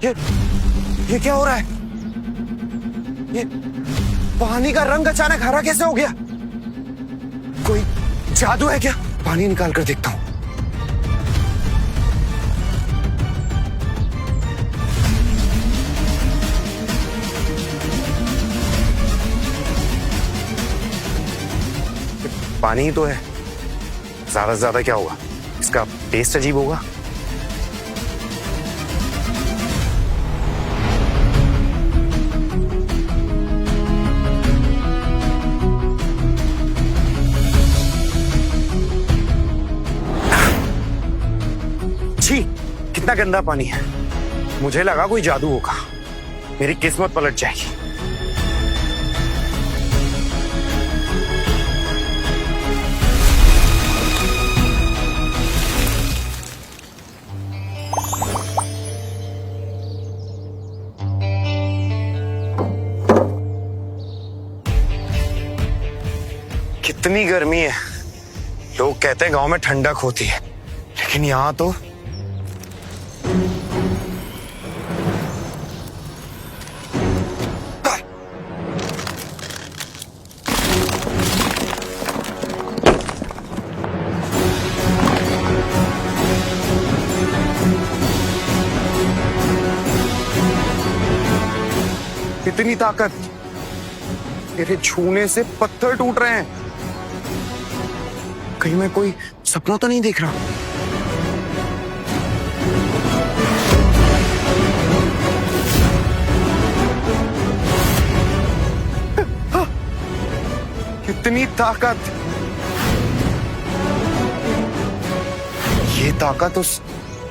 ये ये क्या हो रहा है? ये पानी का रंग अचानक हरा कैसे हो गया? कोई जादू है क्या? पानी निकाल कर देखता हूं। पानी ही तो है, ज्यादा से ज्यादा क्या होगा? इसका टेस्ट अजीब होगा। छी, कितना गंदा पानी है। मुझे लगा कोई जादू होगा, मेरी किस्मत पलट जाएगी। कितनी गर्मी है। लोग कहते हैं गांव में ठंडक होती है, लेकिन यहां तो इतनी ताकत, मेरे छूने से पत्थर टूट रहे हैं। कहीं मैं कोई सपना तो नहीं देख रहा? कितनी ताकत! ये ताकत उस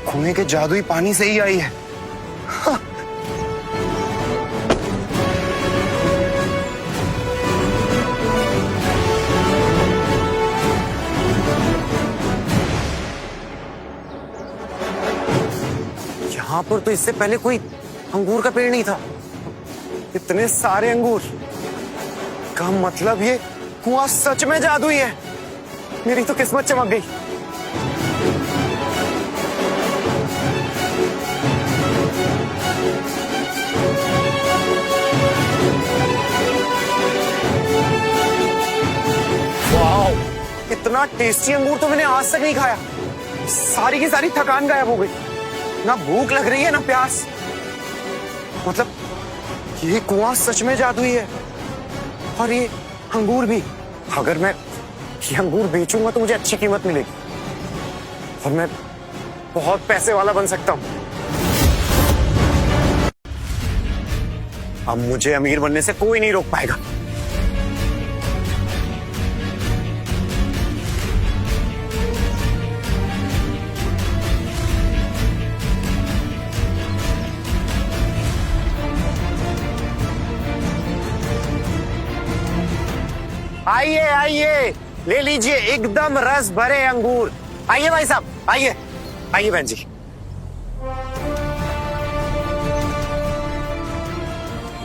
कुएं के जादुई पानी से ही आई है। यहाँ पर तो इससे पहले कोई अंगूर का पेड़ नहीं था। इतने सारे अंगूर का मतलब ये कुआं सच में जादुई है। मेरी तो किस्मत चमक गई। वाओ, इतना टेस्टी अंगूर तो मैंने आज तक नहीं खाया। सारी की सारी थकान गायब हो गई। ना भूख लग रही है ना प्यास। मतलब ये कुआं सच में जादुई है। और ये अंगूर भी, अगर मैं ये अंगूर बेचूंगा तो मुझे अच्छी कीमत मिलेगी और मैं बहुत पैसे वाला बन सकता हूं। अब मुझे अमीर बनने से कोई नहीं रोक पाएगा। आइए आइए, ले लीजिए एकदम रस भरे अंगूर। आइए भाई साहब, आइए आइए बहन जी।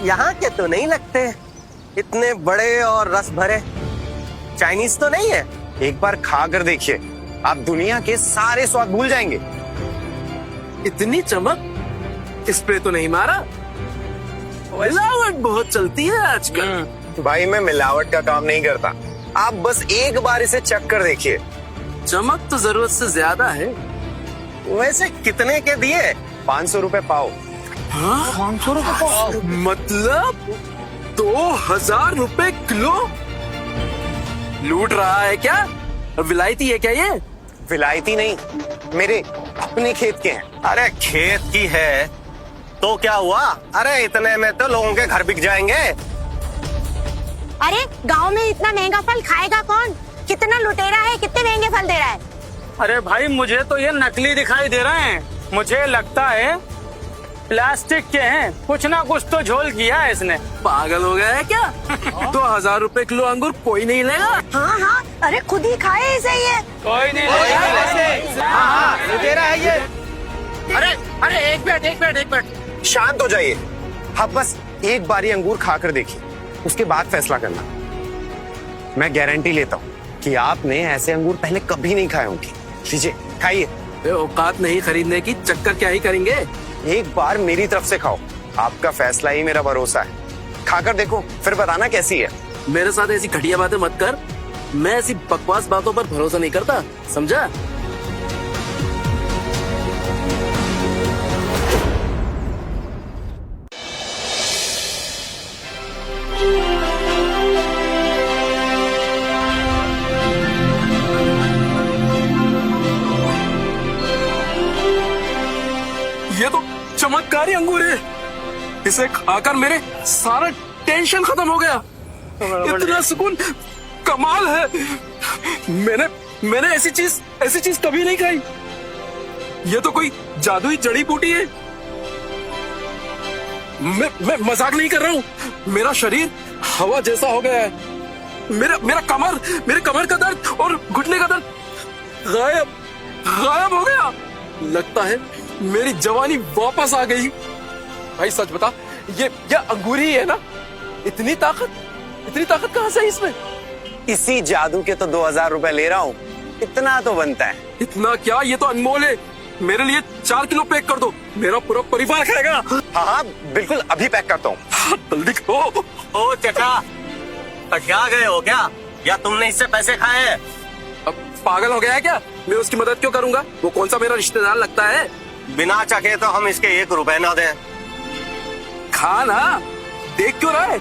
यहाँ के तो नहीं लगते इतने बड़े और रस भरे। चाइनीज तो नहीं है? एक बार खा कर देखिए, आप दुनिया के सारे स्वाद भूल जाएंगे। इतनी चमक, स्प्रे तो नहीं मारा? मिलावट बहुत चलती है आजकल। भाई मैं मिलावट का काम नहीं करता, आप बस एक बार इसे चख कर देखिए। चमक तो जरूरत से ज्यादा है। वैसे कितने के दिए? 500 रुपए पाओ। 500 रुपए पाओ? मतलब 2000 रुपए किलो? लूट रहा है क्या? विलायती है क्या ये? विलायती नहीं, मेरे अपने खेत के हैं। अरे खेत की है तो क्या हुआ? अरे इतने में तो लोगों के घर बिक जाएंगे। अरे गांव में इतना महंगा फल खाएगा कौन? कितना लुटेरा है, कितने महंगे फल दे रहा है। अरे भाई मुझे तो ये नकली दिखाई दे रहे हैं। मुझे लगता है प्लास्टिक के हैं, कुछ ना कुछ तो झोल किया है इसने। पागल हो गया है क्या? 2000 रुपए किलो अंगूर कोई नहीं लेगा। हाँ हाँ, अरे खुद ही खाए इसे ये। कोई नहीं लेगा। लुटेरा है ये। अरे अरे एक मिनट शांत हो जाइए। आप बस एक बारी अंगूर खाकर देखिए, उसके बाद फैसला करना। मैं गारंटी लेता हूँ कि आपने ऐसे अंगूर पहले कभी नहीं खाए होंगे। लीजिए खाइए। औकात नहीं खरीदने की, चक्कर क्या ही करेंगे। एक बार मेरी तरफ से खाओ, आपका फैसला ही मेरा भरोसा है। खाकर देखो, फिर बताना कैसी है। मेरे साथ ऐसी घटिया बातें मत कर, मैं ऐसी बकवास बातों पर भरोसा नहीं करता, समझा? ये तो चमत्कारी अंगूर है, इसे खाकर मेरे सारा टेंशन खत्म हो गया। इतना सुकून, कमाल है। मैंने ऐसी चीज कभी नहीं खाई। ये तो कोई जादुई जड़ी बूटी है। मैं मजाक नहीं कर रहा हूँ, मेरा शरीर हवा जैसा हो गया है। मेरे कमर का दर्द और घुटने का दर्द गायब हो गया। लगता है मेरी जवानी वापस आ गई। भाई सच बता, ये अंगूर ही है ना? इतनी ताकत कहाँ से है इसमें? इसी जादू के तो 2000 रुपए ले रहा हूँ, इतना तो बनता है। इतना क्या, ये तो अनमोल है। मेरे लिए 4 किलो पैक कर दो, मेरा पूरा परिवार खाएगा। हाँ हाँ बिल्कुल, अभी पैक करता हूँ। जल्दी करो। ओ चचा, क्या गए हो क्या, या तुमने इससे पैसे खाए हैं? अब पागल हो गया है क्या? मैं उसकी मदद क्यों करूंगा? वो कौन सा मेरा रिश्तेदार लगता है? बिना चखे तो हम इसके 1 रुपए ना दें। खा ना, देख क्यों रहा है?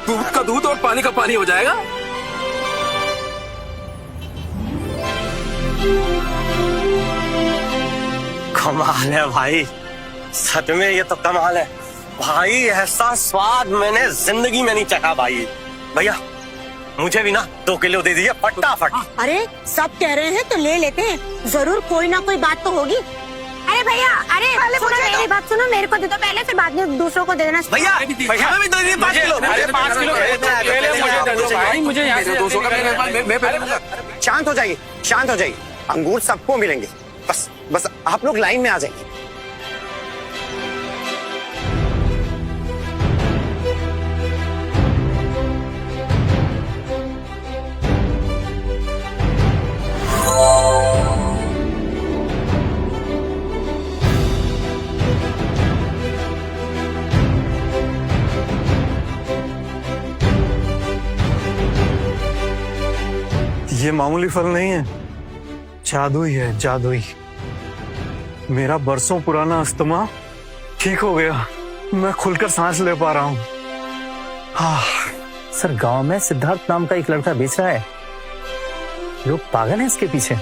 दूध का दूध और पानी का पानी हो जाएगा। कमाल है भाई, सच में ये तो कमाल है भाई। ऐसा स्वाद मैंने जिंदगी में नहीं चखा भाई। भैया मुझे भी ना 2 किलो दे दीजिए फटाफट। अरे सब कह रहे हैं तो ले लेते हैं, जरूर कोई ना कोई बात तो होगी। अरे भैया, अरे सुनो मेरी बात सुनो, मेरे को दे दो पहले, फिर बाद में दूसरों को दे देना। भैया हमें भी दे दीजिए 5 किलो। अरे 5 किलो पहले मुझे दे दो भाई, मुझे यहाँ से 200 का। शांत हो जाइए, शांत हो जाइए, अंगूर सबको मिलेंगे। बस आप लोग लाइन में आ जाइए। ये मामूली फल नहीं है, जादुई है, जादुई। मेरा बरसों पुराना अस्थमा ठीक हो गया, मैं खुलकर सांस ले पा रहा हूँ। सर गांव में सिद्धार्थ नाम का एक लड़का बेच रहा है, लोग पागल हैं इसके पीछे।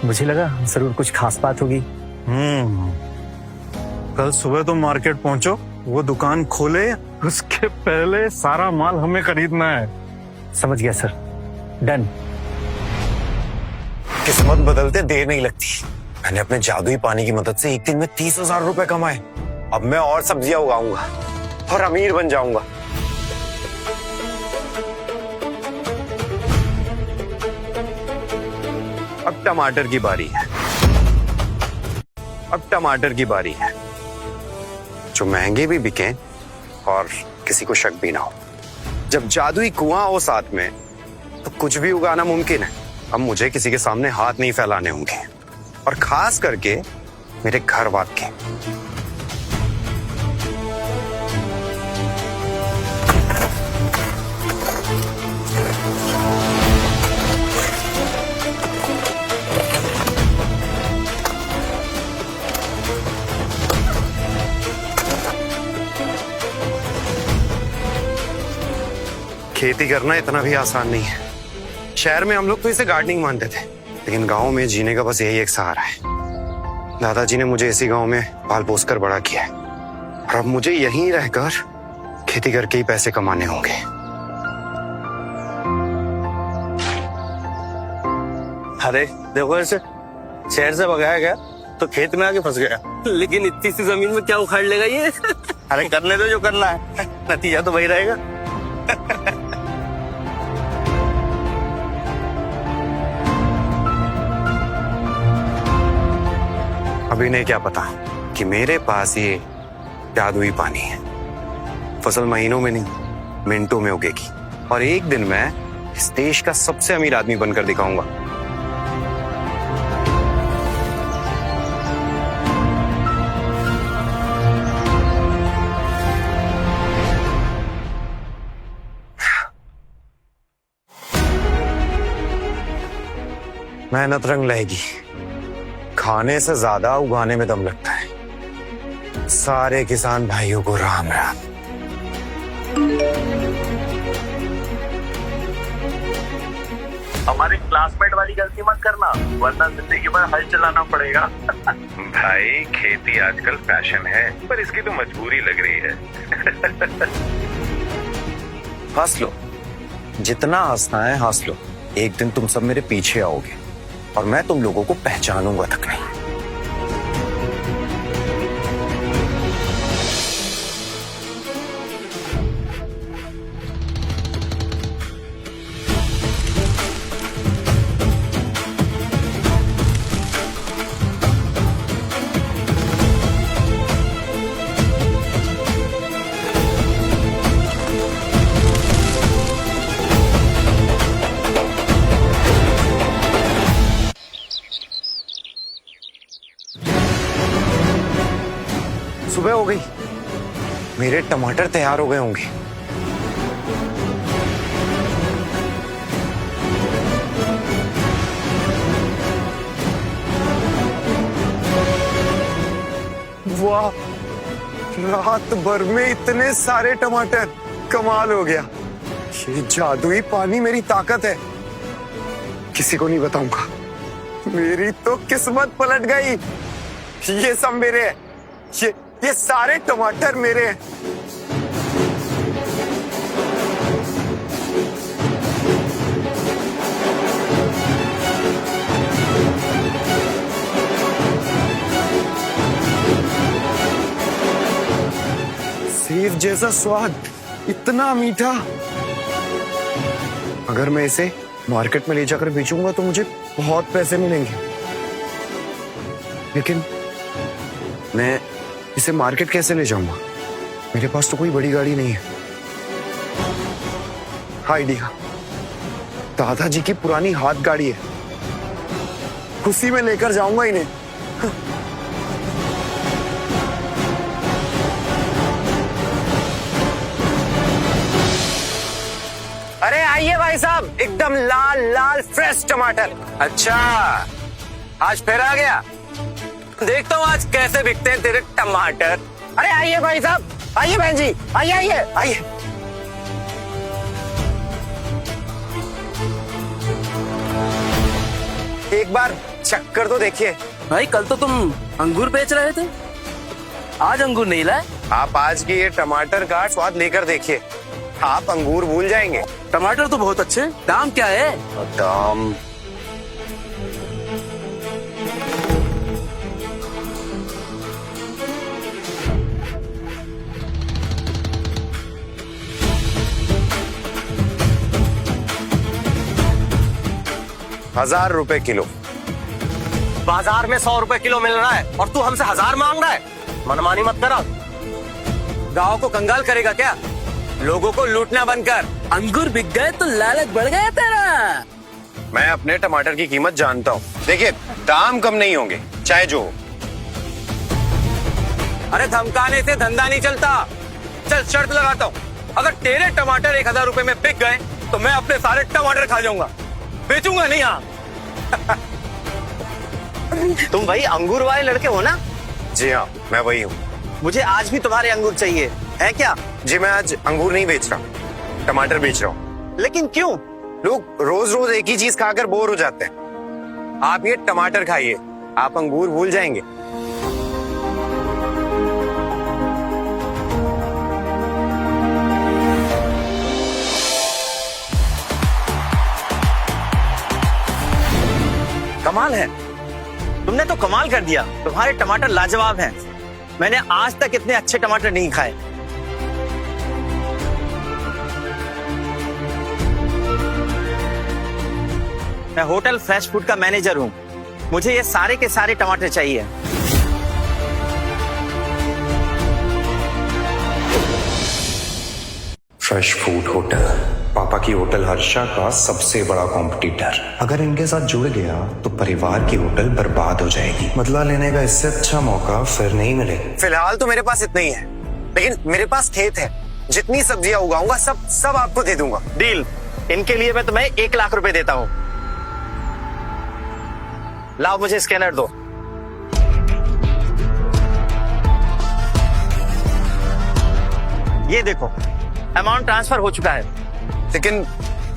मुझे लगा जरूर कुछ खास बात होगी। कल सुबह तो मार्केट पहुंचो, वो दुकान खोले उसके पहले सारा माल हमें खरीदना है। समझ गया सर, डन। किस्मत बदलते देर नहीं लगती। मैंने अपने जादुई पानी की मदद से एक दिन में 30,000 रुपए कमाए। अब मैं और सब्जियां उगाऊंगा और अमीर बन जाऊंगा। अब टमाटर की बारी है, अब टमाटर की बारी है, जो महंगे भी बिकें और किसी को शक भी ना हो। जब जादुई कुआं हो साथ में तो कुछ भी उगाना मुमकिन है। अब मुझे किसी के सामने हाथ नहीं फैलाने होंगे, और खास करके मेरे घर वाले। खेती करना इतना भी आसान नहीं है। शहर में हम लोग तो इसे गार्डनिंग मानते थे, लेकिन गांव में जीने का बस यही एक सहारा है। दादाजी ने मुझे इसी गांव में पाल पोस कर बड़ा किया है, और अब मुझे यहीं रहकर खेती करके ही पैसे कमाने होंगे। अरे देखो, ऐसे शहर से भगाया गया तो खेत में आके फंस गया, लेकिन इतनी सी जमीन में क्या उखाड़ लेगा ये। अरे करने दो जो करना है, नतीजा तो वही रहेगा। अभी इन्हें क्या पता कि मेरे पास ये जादुई पानी है। फसल महीनों में नहीं, मिनटों में उगेगी, और एक दिन मैं इस देश का सबसे अमीर आदमी बनकर दिखाऊंगा। मेहनत रंग लाएगी। खाने से ज्यादा उगाने में दम लगता है। सारे किसान भाइयों को राम राम। हमारे क्लासमेट वाली गलती मत करना, वरना जिंदगी भर हल चलाना पड़ेगा। भाई खेती आजकल फैशन है, पर इसकी तो मजबूरी लग रही है। हंस लो, जितना हंसना है हंस लो। एक दिन तुम सब मेरे पीछे आओगे और मैं तुम लोगों को पहचानूंगा तक नहीं। सुबह हो गई, मेरे टमाटर तैयार हो गए होंगे। वाह, रात भर में इतने सारे टमाटर, कमाल हो गया। ये जादुई पानी मेरी ताकत है, किसी को नहीं बताऊंगा। मेरी तो किस्मत पलट गई। ये सब मेरे हैं, ये सारे टमाटर मेरे हैं। सेब जैसा स्वाद, इतना मीठा। अगर मैं इसे मार्केट में ले जाकर बेचूंगा तो मुझे बहुत पैसे मिलेंगे, लेकिन मैं इसे मार्केट कैसे ले जाऊंगा? मेरे पास तो कोई बड़ी गाड़ी नहीं है। आइडिया, दादाजी की पुरानी हाथ गाड़ी है, उसी में लेकर जाऊंगा इन्हें। अरे आइए भाई साहब, एकदम लाल लाल फ्रेश टमाटर। अच्छा, आज फिर आ गया। देखता हूँ आज कैसे बिकते हैं तेरे टमाटर। अरे आइए भाई साहब, आइए बहन जी, आइए आइए आइए। एक बार चक्कर तो देखिए। भाई कल तो तुम अंगूर बेच रहे थे, आज अंगूर नहीं लाए। आप आज की ये टमाटर का स्वाद लेकर देखिए, आप अंगूर भूल जाएंगे। टमाटर तो बहुत अच्छे, दाम क्या है? दाम ₹1000 किलो। बाजार में 100 रुपए किलो मिल रहा है और तू हमसे 1000 मांग रहा है। मनमानी मत करा, गांव को कंगाल करेगा क्या? लोगों को लूटना बंद कर। अंगूर बिक गए तो लालच बढ़ गया तेरा। मैं अपने टमाटर की कीमत जानता हूँ। देखिए, दाम कम नहीं होंगे चाहे जो हो। अरे धमकाने से धंधा नहीं चलता। चल शर्त लगाता हूँ, अगर तेरे टमाटर 1000 रुपए में बिक गए तो मैं अपने सारे टमाटर खा जाऊंगा, बेचूंगा नहीं। हाँ तुम वही अंगूर वाले लड़के हो ना? जी हाँ, मैं वही हूँ। मुझे आज भी तुम्हारे अंगूर चाहिए, है क्या? जी मैं आज अंगूर नहीं बेच रहा, टमाटर बेच रहा हूँ। लेकिन क्यों? लोग रोज रोज एक ही चीज खाकर बोर हो जाते हैं। आप ये टमाटर खाइए, आप अंगूर भूल जाएंगे। कमाल है, तुमने तो कमाल कर दिया। तुम्हारे टमाटर लाजवाब हैं। मैंने आज तक इतने अच्छे टमाटर नहीं खाए। मैं होटल फ्रेश फूड का मैनेजर हूँ, मुझे ये सारे के सारे टमाटर चाहिए। फ्रेश फूड होटल, पापा की होटल हर्षा का सबसे बड़ा कॉम्पिटिटर। अगर इनके साथ जुड़ गया तो परिवार की होटल बर्बाद हो जाएगी। बदला लेने का इससे अच्छा मौका फिर नहीं मिलेगा। फिलहाल तो मेरे पास इतना ही है, लेकिन मेरे पास खेत है, जितनी सब्जियां उगाऊंगा सब आपको दे दूंगा। डील। इनके लिए मैं तुम्हें 1 लाख रुपए देता हूँ। लाओ मुझे स्कैनर दो। ये देखो, अमाउंट ट्रांसफर हो चुका है। लेकिन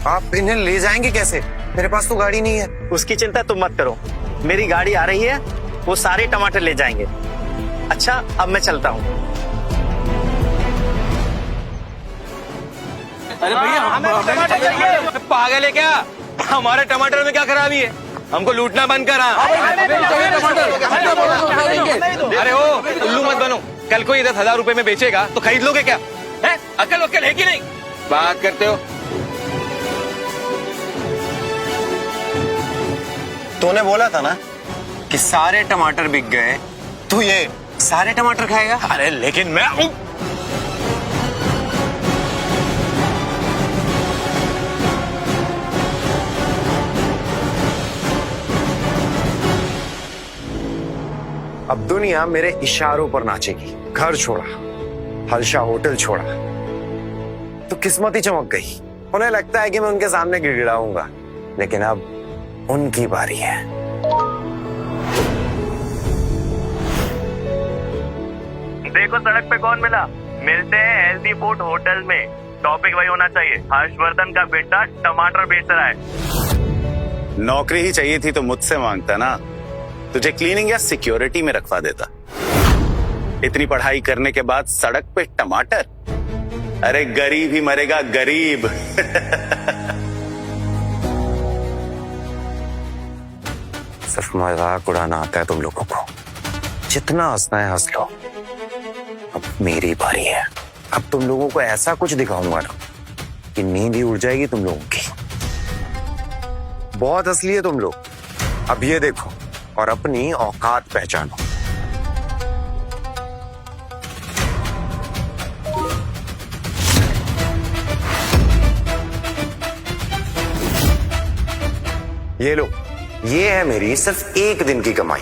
आप इन्हें ले जाएंगे कैसे? मेरे पास तो गाड़ी नहीं है। उसकी चिंता तुम मत करो, मेरी गाड़ी आ रही है, वो सारे टमाटर ले जाएंगे। अच्छा, अब मैं चलता हूँ। अरे भैया पागल है क्या? हमारे टमाटर में क्या खराबी है? हमको लूटना बंद करा। अरे ओ उल्लू मत बनो, कल को ये 10,000 रुपए में बेचेगा तो खरीद लोगे क्या? है? अकल वक्ल है कि नहीं? बात करते हो। तूने बोला था ना कि सारे टमाटर बिक गए, तू ये सारे टमाटर खाएगा? अरे लेकिन मैं अब दुनिया मेरे इशारों पर नाचेगी। घर छोड़ा, हर्षा होटल छोड़ा, तो किस्मत ही चमक गई। उन्हें लगता है कि मैं उनके सामने गिड़गिड़ाऊंगा, लेकिन अब उनकी बारी है। देखो सड़क पे कौन मिला। मिलते हैं हेल्दी फूड होटल में। टॉपिक वही होना चाहिए, हर्षवर्धन का बेटा टमाटर बेच रहा है। नौकरी ही चाहिए थी तो मुझसे मांगता ना, तुझे क्लीनिंग या सिक्योरिटी में रखवा देता। इतनी पढ़ाई करने के बाद सड़क पे टमाटर? अरे गरीब ही मरेगा, गरीब। सिर्फ मजाक उड़ाना आता है तुम लोगों को। जितना हंसना है हंस लो, अब मेरी बारी है। अब तुम लोगों को ऐसा कुछ दिखाऊंगा ना कि नींद ही उड़ जाएगी तुम लोगों की। बहुत हंस लिए तुम लोग, अब ये देखो और अपनी औकात पहचानो। ये लो, ये है मेरी सिर्फ एक दिन की कमाई।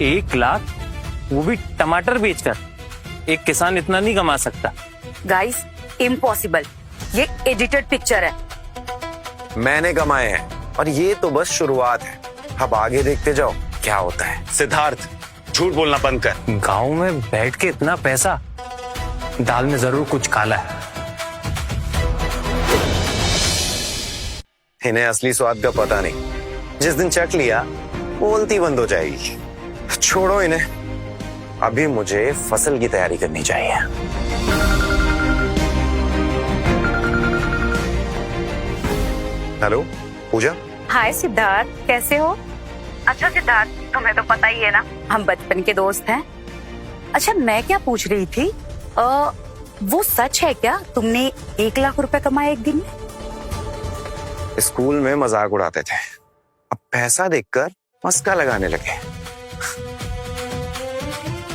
1 लाख, वो भी टमाटर बेचकर? एक किसान इतना नहीं कमा सकता। Guys, impossible. ये एडिटेड पिक्चर है। मैंने कमाए हैं और ये तो बस शुरुआत है। अब आगे देखते जाओ क्या होता है। सिद्धार्थ, झूठ बोलना बंद कर। गांव में बैठ के इतना पैसा, दाल में जरूर कुछ काला है। इन्हें असली स्वाद का पता नहीं, जिस दिन चख लिया बोलती बंद हो जाएगी। छोड़ो इन्हें, अभी मुझे फसल की तैयारी करनी चाहिए। हेलो पूजा। हाय सिद्धार्थ, कैसे हो? अच्छा सिद्धार्थ, तुम्हें तो पता ही है ना, हम बचपन के दोस्त हैं। अच्छा, मैं क्या पूछ रही थी, वो सच है क्या तुमने 1 लाख रुपए कमाए एक दिन में? स्कूल में मजाक उड़ाते थे, अब पैसा देखकर मस्का लगाने लगे।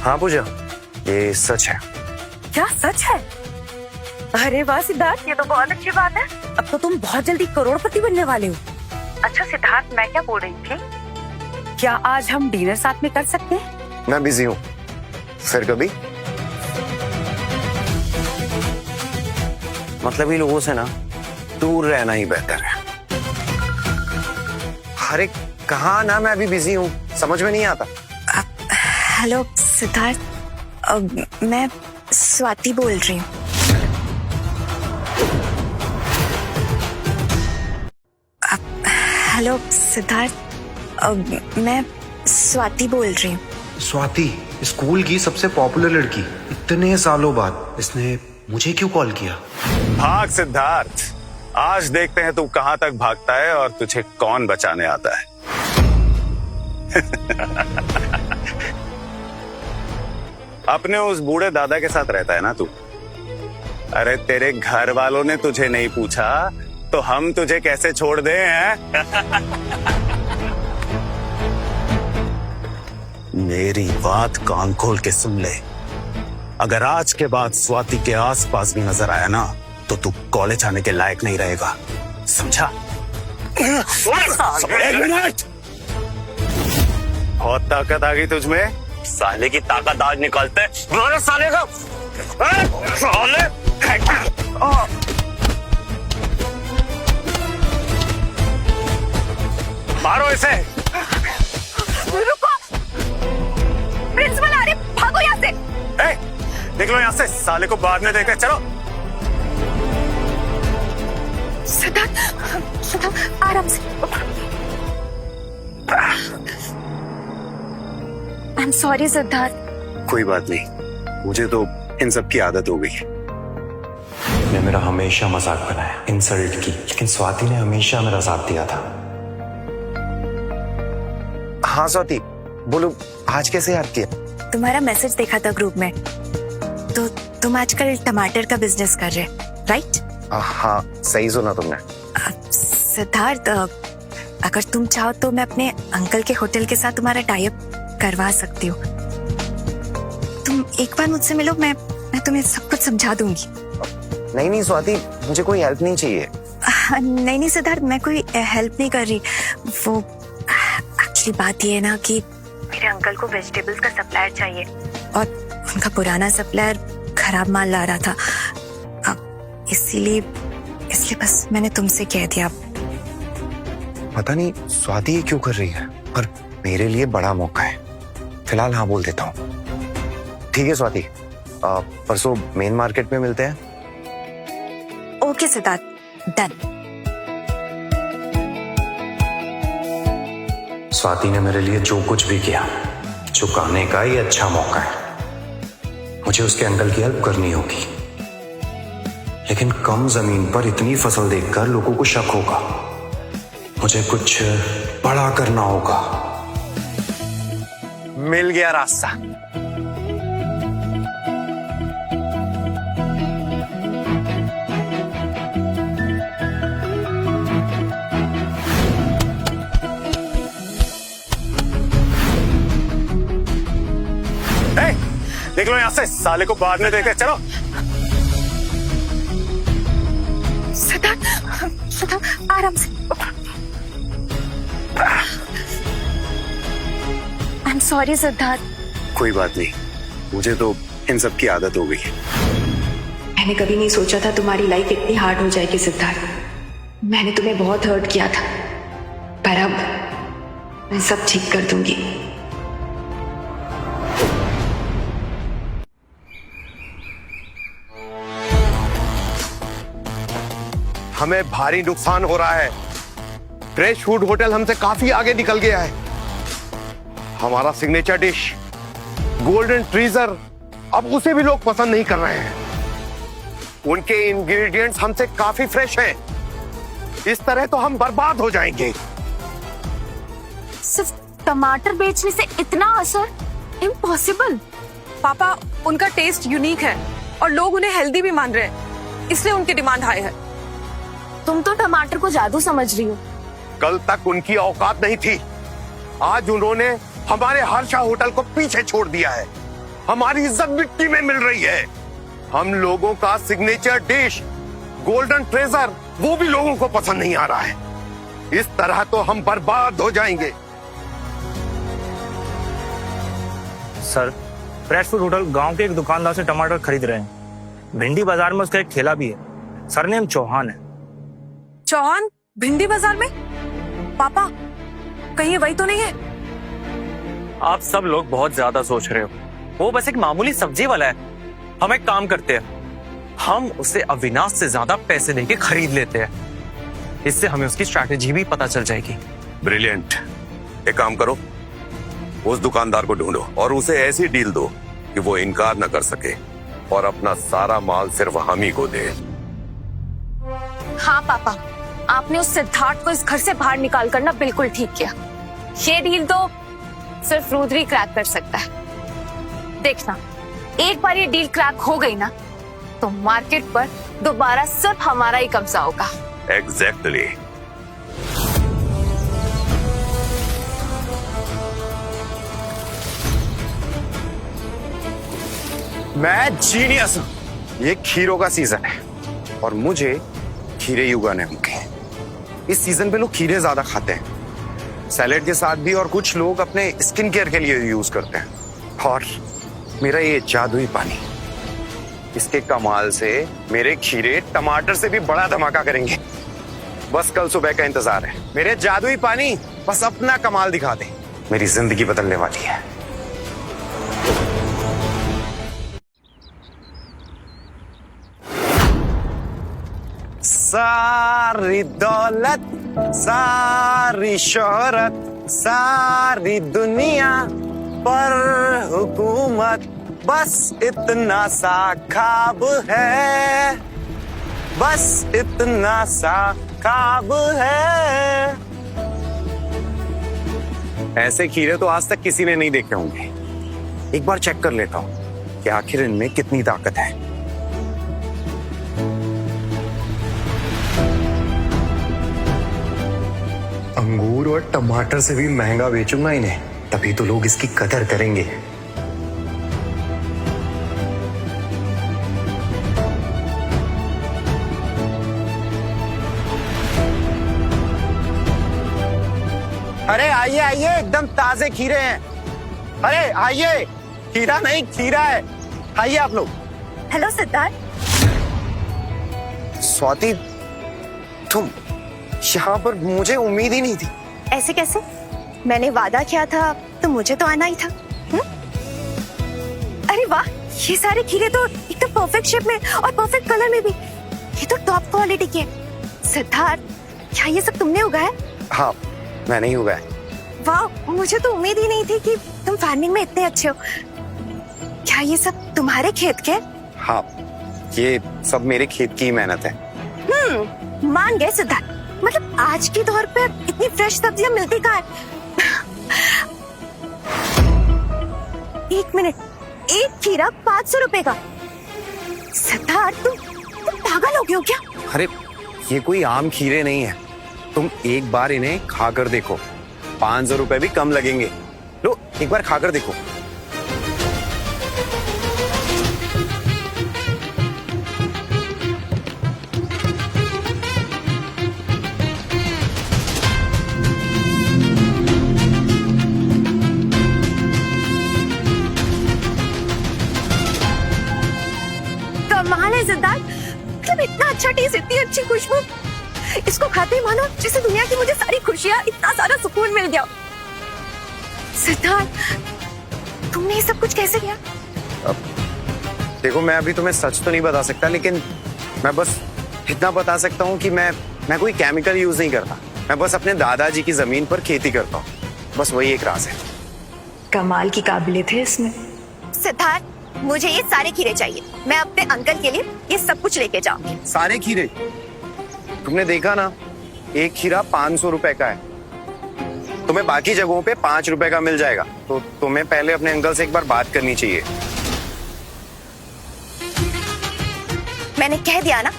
हाँ पूजा, ये सच है। क्या सच है? अरे वाह सिद्धार्थ, ये तो बहुत अच्छी बात है। अब तो तुम बहुत जल्दी करोड़पति बनने वाले हो। अच्छा सिद्धार्थ, मैं क्या बोल रही थी, क्या आज हम डिनर साथ में कर सकते हैं? मैं बिजी हूँ, फिर कभी। मतलब ही लोगों से ना दूर रहना ही बेहतर है। अरे कहाँ ना, मैं अभी बिजी हूँ, समझ में नहीं आता। हेलो सिद्धार्थ, मैं स्वाति बोल रही हूँ। हेलो सिद्धार्थ, मैं स्वाति बोल रही हूँ। स्वाति, स्कूल की सबसे पॉपुलर लड़की, इतने सालों बाद इसने मुझे क्यों कॉल किया? भाग सिद्धार्थ, आज देखते हैं तू कहां तक भागता है और तुझे कौन बचाने आता है। अपने उस बूढ़े दादा के साथ रहता है ना तू? अरे तेरे घर वालों ने तुझे नहीं पूछा तो हम तुझे कैसे छोड़ दें हैं? मेरी बात कान खोल के सुन ले, अगर आज के बाद स्वाति के आसपास भी नजर आया ना तो तू कॉलेज आने के लायक नहीं रहेगा, समझा? एक मिनट, बहुत ताकत आ गई तुझमें। साले की ताकत आज निकालते हैं साले का। साले मारो इसे। रुको, प्रिंसिपल आ रहे, भागो यहाँ से। ए, देख लो यहाँ से, साले को बाद में देखते, चलो। सिद्धार्थ आराम से। I am sorry Siddharth. कोई बात नहीं, मुझे तो इन सब की आदत हो गई। ने मेरा हमेशा मजाक बनाया, इंसल्ट की, लेकिन स्वाति ने हमेशा मेरा साथ दिया था। हाँ स्वाति, बोलो आज कैसे याद किया? तुम्हारा मैसेज देखा था ग्रुप में, तो तुम आजकल टमाटर का बिजनेस कर रहे, राइट? हाँ सही सुना तुमने। सिद्धार्थ, अगर तुम चाहो तो मैं अपने अंकल के होटल के साथ तुम्हारा टाई अप करवा सकती हूँ। तुम एक बार मुझसे मिलो, मैं तुम्हें सब कुछ समझा दूंगी। नहीं स्वाति, मुझे कोई हेल्प नहीं चाहिए। नहीं सिद्धार्थ, मैं कोई हेल्प नहीं कर रही। वो एक्चुअली बात ये है ना कि मेरे अंकल को वेजिटेबल्स का सप्लायर चाहिए और उनका पुराना सप्लायर खराब माल ला रहा था। अब इसीलिए बस मैंने तुमसे कह दिया। पता नहीं स्वाति ये क्यों कर रही है, पर मेरे लिए बड़ा मौका है। फिलहाल हाँ बोल देता हूँ। ठीक है स्वाति, परसों मेन मार्केट में मिलते हैं। Okay Siddharth, done. स्वाति ने मेरे लिए जो कुछ भी किया, चुकाने का ये अच्छा मौका है। मुझे उसके अंकल की हेल्प करनी होगी, लेकिन कम जमीन पर इतनी फसल देखकर लोगों को शक होगा। मुझे कुछ बड़ा करना होगा। मिल गया रास्ता। देख लो यहाँ से, साले को बाद में देखते, चलो। सिद्धार्थ आराम से। I am sorry Siddharth. कोई बात नहीं, मुझे तो इन सब की आदत हो गई। मैंने कभी नहीं सोचा था तुम्हारी लाइफ इतनी हार्ड हो जाएगी सिद्धार्थ। मैंने तुम्हें बहुत हर्ट किया था, पर अब मैं सब ठीक कर दूंगी। हमें भारी नुकसान हो रहा है। फ्रेश फूड होटल हमसे काफी आगे निकल गया है। हमारा सिग्नेचर डिश गोल्डन ट्रीजर, अब उसे भी लोग पसंद नहीं कर रहे हैं। उनके इंग्रेडिएंट्स हमसे काफी फ्रेश हैं। इस तरह तो हम बर्बाद हो जाएंगे। सिर्फ टमाटर बेचने से इतना असर? इम्पॉसिबल। पापा, उनका टेस्ट यूनिक है और लोग उन्हें हेल्दी भी मान रहे हैं, इसलिए उनकी डिमांड हाई है। तुम तो टमाटर को जादू समझ रही हो। कल तक उनकी औकात नहीं थी, आज उन्होंने हमारे हर्षा होटल को पीछे छोड़ दिया है। हमारी इज्जत मिट्टी में मिल रही है। हम लोगों का सिग्नेचर डिश गोल्डन ट्रेजर, वो भी लोगों को पसंद नहीं आ रहा है। इस तरह तो हम बर्बाद हो जाएंगे। सर, फ्रेश फूड होटल गांव के एक दुकानदार से टमाटर खरीद रहे हैं। भिंडी बाजार में उसका एक ठेला भी है। सरनेम चौहान है। चौहान? भिंडी बाजार में? पापा, कहीं ये वही तो नहीं है? आप सब लोग बहुत ज्यादा सोच रहे हो। वो बस एक मामूली सब्जी वाला है। हम एक काम करते हैं, हम उसे अविनाश से ज्यादा पैसे देके खरीद लेते हैं। इससे हमें उसकी स्ट्रैटेजी भी पता चल जाएगी। ब्रिलियंट। एक काम करो, उस दुकानदार को ढूंढो और उसे ऐसी डील दो कि वो इनकार न कर सके और अपना सारा माल सिर्फ हम ही को दे। हाँ पापा, आपने उस सिद्धार्थ को इस घर से बाहर निकाल कर ना बिल्कुल ठीक किया। ये डील तो सिर्फ रुद्र ही क्रैक कर सकता है। देखना, एक बार ये डील क्रैक हो गई ना, तो मार्केट पर दोबारा सिर्फ हमारा ही कब्जा होगा। एग्जैक्टली। मैं जीनियस हूं। ये खीरों का सीजन है और मुझे खीरे ही उगाने होंगे। इस सीजन पे लोग खीरे ज्यादा खाते हैं, सैलेड के साथ भी, और कुछ लोग अपने स्किन केयर के लिए यूज करते हैं। और मेरा ये जादुई पानी, इसके कमाल से मेरे खीरे टमाटर से भी बड़ा धमाका करेंगे। बस कल सुबह का इंतजार है। मेरे जादुई पानी बस अपना कमाल दिखा दे, मेरी जिंदगी बदलने वाली है। सारी दौलत, सारी शोहरत, सारी दुनिया पर हुकूमत, बस इतना सा ख्वाब है, बस इतना सा ख्वाब है। ऐसे खीरे तो आज तक किसी ने नहीं देखे होंगे। एक बार चेक कर लेता हूं कि आखिर इनमें कितनी ताकत है। अंगूर और टमाटर से भी महंगा बेचूंगा इन्हें, तभी तो लोग इसकी कदर करेंगे। अरे आइए आइए, एकदम ताजे खीरे हैं। अरे आइए, खीरा नहीं खीरा है, आइए आप लोग। हेलो सिद्धार्थ। स्वाति, तुम यहाँ पर, मुझे उम्मीद ही नहीं थी। ऐसे कैसे? मैंने वादा किया था तो मुझे तो आना ही था। अरे वाह, ये सारे खीरे तो एकदम परफेक्ट शेप में और परफेक्ट कलर में भी। ये तो टॉप क्वालिटी के। सिद्धार्थ, क्या ये सब तुमने उगाया? हाँ, मैंने ही उगाया। वाह, मुझे तो उम्मीद ही नहीं थी कि तुम फार्मिंग में इतने अच्छे हो। क्या ये सब तुम्हारे खेत के? हाँ, ये सब मेरे खेत की मेहनत है। मान गए सिद्धार्थ। मतलब आज के दौर पे इतनी फ्रेश सब्जियां मिलती कहाँ है? एक मिनट, एक खीरा 500 रुपए का। सिद्धार्थ, तुम पागल हो गए हो क्या? अरे ये कोई आम खीरे नहीं है, तुम एक बार इन्हें खाकर देखो, 500 रुपए भी कम लगेंगे। लो एक बार खाकर देखो। कमाल है सिद्धार्थ, मतलब इतना अच्छा टेस्ट, इतनी अच्छी खुशबू। इसको खाते ही मानो जैसे दुनिया की मुझे सारी खुशियां, इतना सारा सुकून मिल गया। सिद्धार्थ, तुमने ये सब कुछ कैसे किया? देखो, मैं अभी तुम्हें सच तो नहीं बता सकता, लेकिन मैं बस इतना बता सकता हूँ कि मैं कोई केमिकल यूज नहीं करता। मैं बस अपने दादाजी की जमीन पर खेती करता हूँ, बस वही एक राज है। कमाल की काबिलियत है इसमें। सिद्धार्थ, मुझे ये सारे खीरे चाहिए। मैं अपने अंकल के लिए ये सब कुछ लेके जाऊंगी। सारे खीरे? तुमने देखा ना, एक खीरा 500 रुपए का है, तुम्हें बाकी जगहों पे 5 रुपए का मिल जाएगा। तो तुम्हें पहले अपने अंकल से एक बार बात करनी चाहिए। मैंने कह दिया ना,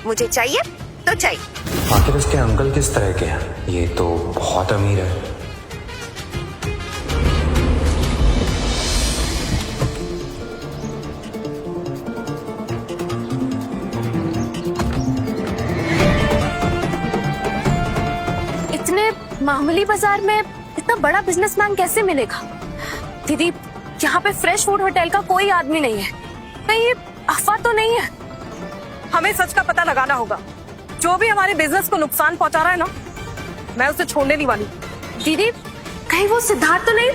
मुझे चाहिए तो चाहिए। आखिर इसके अंकल किस तरह के हैं? ये तो बहुत अमीर है। मामूली बाजार में इतना बड़ा बिजनेसमैन कैसे मिलेगा? दीदी, यहाँ पे फ्रेश फूड होटल का कोई आदमी नहीं है। कहीं ये अफवाह तो नहीं है? हमें सच का पता लगाना होगा। जो भी हमारे बिजनेस को नुकसान पहुंचा रहा है ना, मैं उसे छोड़ने नहीं वाली। दीदी, कहीं वो सिद्धार्थ तो नहीं?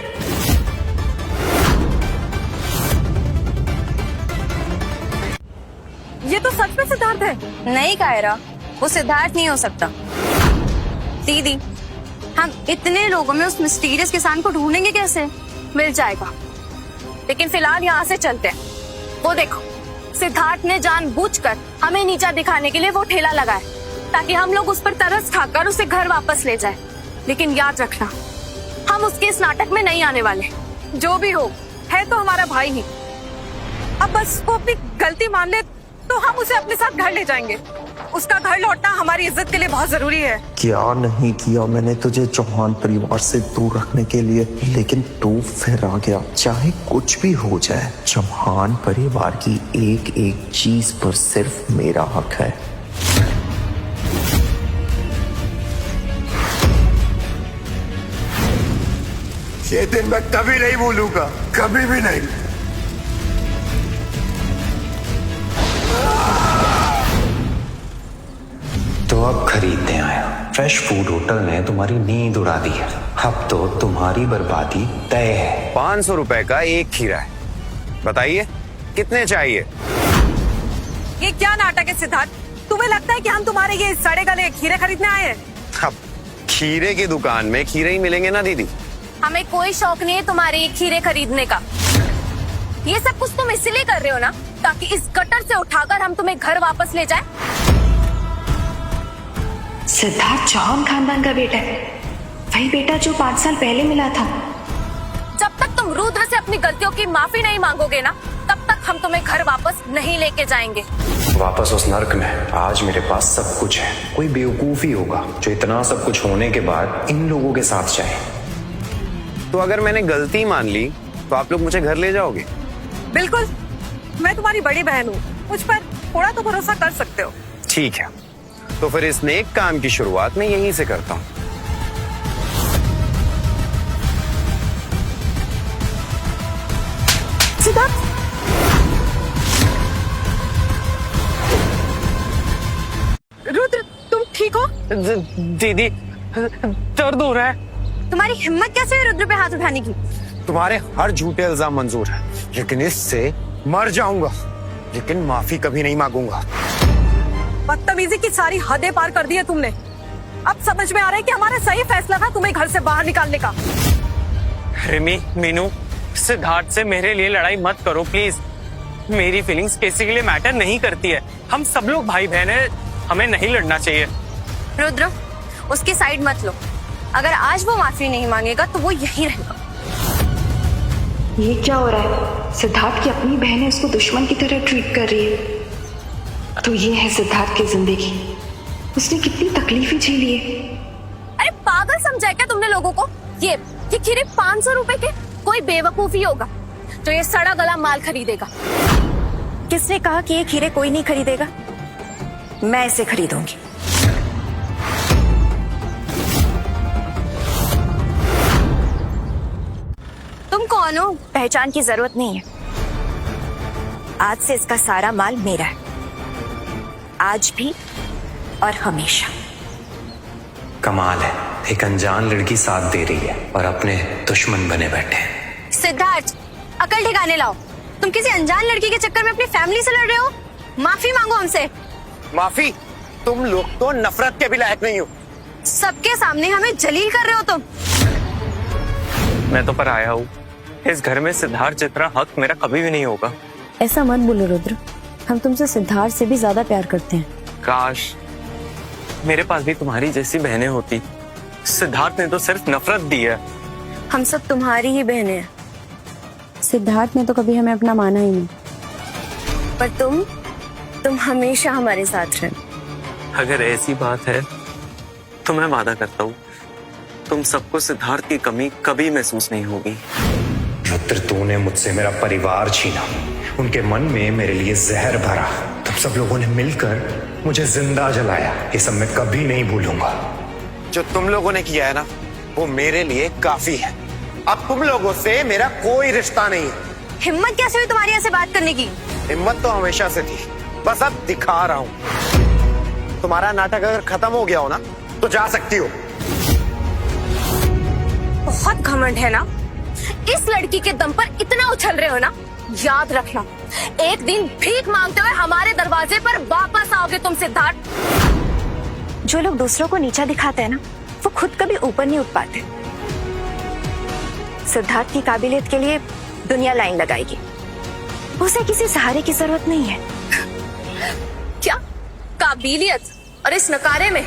ये तो सच में सिद्धार्थ है। नहीं कायरा, वो सिद्धार्थ नहीं हो सकता। दीदी, हम इतने लोगों में उस मिस्टीरियस किसान को ढूंढेंगे कैसे? मिल जाएगा, लेकिन फिलहाल यहाँ से चलते हैं। वो देखो, सिद्धार्थ ने जानबूझकर हमें नीचा दिखाने के लिए वो ठेला लगाया, ताकि हम लोग उस पर तरस खाकर उसे घर वापस ले जाए। लेकिन याद रखना, हम उसके इस नाटक में नहीं आने वाले। जो भी हो, है तो हमारा भाई ही। अब बस वो अपनी गलती मान ले तो हम उसे अपने साथ घर ले जाएंगे। उसका घर लौटना हमारी इज्जत के लिए बहुत जरूरी है। क्या नहीं किया मैंने तुझे चौहान परिवार से दूर रखने के लिए, लेकिन तू फिर आ गया। चाहे कुछ भी हो जाए, चौहान परिवार की एक एक चीज पर सिर्फ मेरा हक है। ये दिन मैं कभी नहीं भूलूंगा, कभी भी नहीं। तो अब खरीदने आया। फ्रेश फूड होटल ने तुम्हारी नींद उड़ा दी है। अब तो तुम्हारी बर्बादी तय है। 500 रुपए का एक खीरा है, बताइए कितने चाहिए? ये क्या नाटक है सिद्धार्थ? तुम्हें लगता है कि हम तुम्हारे ये सड़े गले खीरे खरीदने आए हैं? अब खीरे की दुकान में खीरे ही मिलेंगे ना दीदी। हमें कोई शौक नहीं है तुम्हारे ये खीरे खरीदने का। ये सब कुछ तुम इसलिए कर रहे हो ना, ताकि इस गटर से उठाकर हम तुम्हें घर वापस ले जाएं। सिद्धार्थ चौहान खानदान का बेटा है, वही बेटा जो 5 साल पहले मिला था। जब तक तुम रुद्र से अपनी गलतियों की माफी नहीं मांगोगे ना, तब तक हम तुम्हें घर वापस नहीं लेके जाएंगे। वापस उस नर्क में आज मेरे पास सब कुछ है। कोई बेवकूफ ही होगा जो इतना सब कुछ होने के बाद इन लोगों के साथ जाए। तो अगर मैंने गलती मान ली तो आप लोग मुझे घर ले जाओगे? बिल्कुल, मैं तुम्हारी बड़ी बहन हूँ, मुझ पर थोड़ा तो भरोसा कर सकते हो। ठीक है, तो फिर इस नेक काम की शुरुआत मैं यहीं से करता हूँ। सिद्धार्थ, रुद्र तुम ठीक हो? दीदी दर्द हो रहा है। तुम्हारी हिम्मत कैसे है रुद्र पे हाथ उठाने की? तुम्हारे हर झूठे इल्जाम मंजूर है, लेकिन इससे मर जाऊंगा, लेकिन माफी कभी नहीं मांगूंगा। बदतमीजी की सारी हदें पार कर दी है तुमने। अब समझ में आ रहा है कि हमारा सही फैसला था तुम्हें घर से बाहर निकालने का। रिमी, मीनू, सिद्धार्थ से मेरे लिए लड़ाई मत करो प्लीज। मेरी फीलिंग्स किसी के लिए मैटर नहीं करती है। हम सब लोग भाई बहन हैं, हमें नहीं लड़ना चाहिए। रुद्र, उसकी साइड मत लो। अगर आज वो माफी नहीं मांगेगा तो वो यहीं रहेगा। ये क्या हो रहा है? सिद्धार्थ की अपनी बहन है, उसको दुश्मन की तरह ट्रीट कर रही है। तो ये है सिद्धार्थ की जिंदगी। उसने कितनी तकलीफें झेली है। अरे पागल समझा है क्या तुमने लोगों को? ये खीरे 500 रुपए के? कोई बेवकूफी होगा तो ये सड़ा गला माल खरीदेगा। किसने कहा कि ये खीरे कोई नहीं खरीदेगा? मैं इसे खरीदूंगी। तुम कौन हो? पहचान की जरूरत नहीं है। आज से इसका सारा माल मेरा है, आज भी और हमेशा। कमाल है, एक अनजान लड़की साथ दे रही है और अपने दुश्मन बने बैठे हैं। सिद्धार्थ, अकल ठिकाने लाओ। तुम किसी अनजान लड़की के चक्कर में अपनी फैमिली से लड़ रहे हो। माफी मांगो हमसे। माफी? तुम लोग तो नफरत के भी लायक नहीं हो। सबके सामने हमें जलील कर रहे हो तुम। मैं तो पर आया हूँ, इस घर में सिद्धार्थ जितना हक मेरा कभी भी नहीं होगा। ऐसा मत बोलो रुद्र, हम तुमसे सिद्धार्थ से भी ज्यादा प्यार करते हैं। काश मेरे पास भी तुम्हारी जैसी बहनें होती। सिद्धार्थ ने तो सिर्फ नफरत दी है। हम सब तुम्हारी ही बहनें हैं। सिद्धार्थ ने तो कभी हमें अपना माना ही नहीं। पर तुम हमेशा हमारे साथ रहे। अगर ऐसी बात है तो मैं वादा करता हूँ तुम सबको सिद्धार्थ की कमी कभी महसूस नहीं होगी। रुद्र, तूने मुझसे मेरा परिवार छीना, उनके मन में मेरे लिए जहर भरा, तुम सब लोगों ने मिलकर मुझे जिंदा जलाया। ये सब मैं कभी नहीं भूलूंगा। जो तुम लोगों ने किया है ना, वो मेरे लिए काफी है। अब तुम लोगों से मेरा कोई रिश्ता नहीं है। हिम्मत कैसे हुई तुम्हारी ऐसे बात करने की? हिम्मत तो हमेशा से थी, बस अब दिखा रहा हूँ। तुम्हारा नाटक अगर खत्म हो गया हो ना, तो जा सकती हो। बहुत घमंड है ना, इस लड़की के दम पर इतना उछल रहे हो ना। याद रखना, एक दिन भीख मांगते हुए हमारे दरवाजे पर वापस आओगे तुम सिद्धार्थ। जो लोग दूसरों को नीचा दिखाते हैं ना, वो खुद कभी ऊपर नहीं उठ पाते। सिद्धार्थ की काबिलियत के लिए दुनिया लाइन लगाएगी, उसे किसी सहारे की जरूरत नहीं है। क्या काबिलियत? और इस नकारे में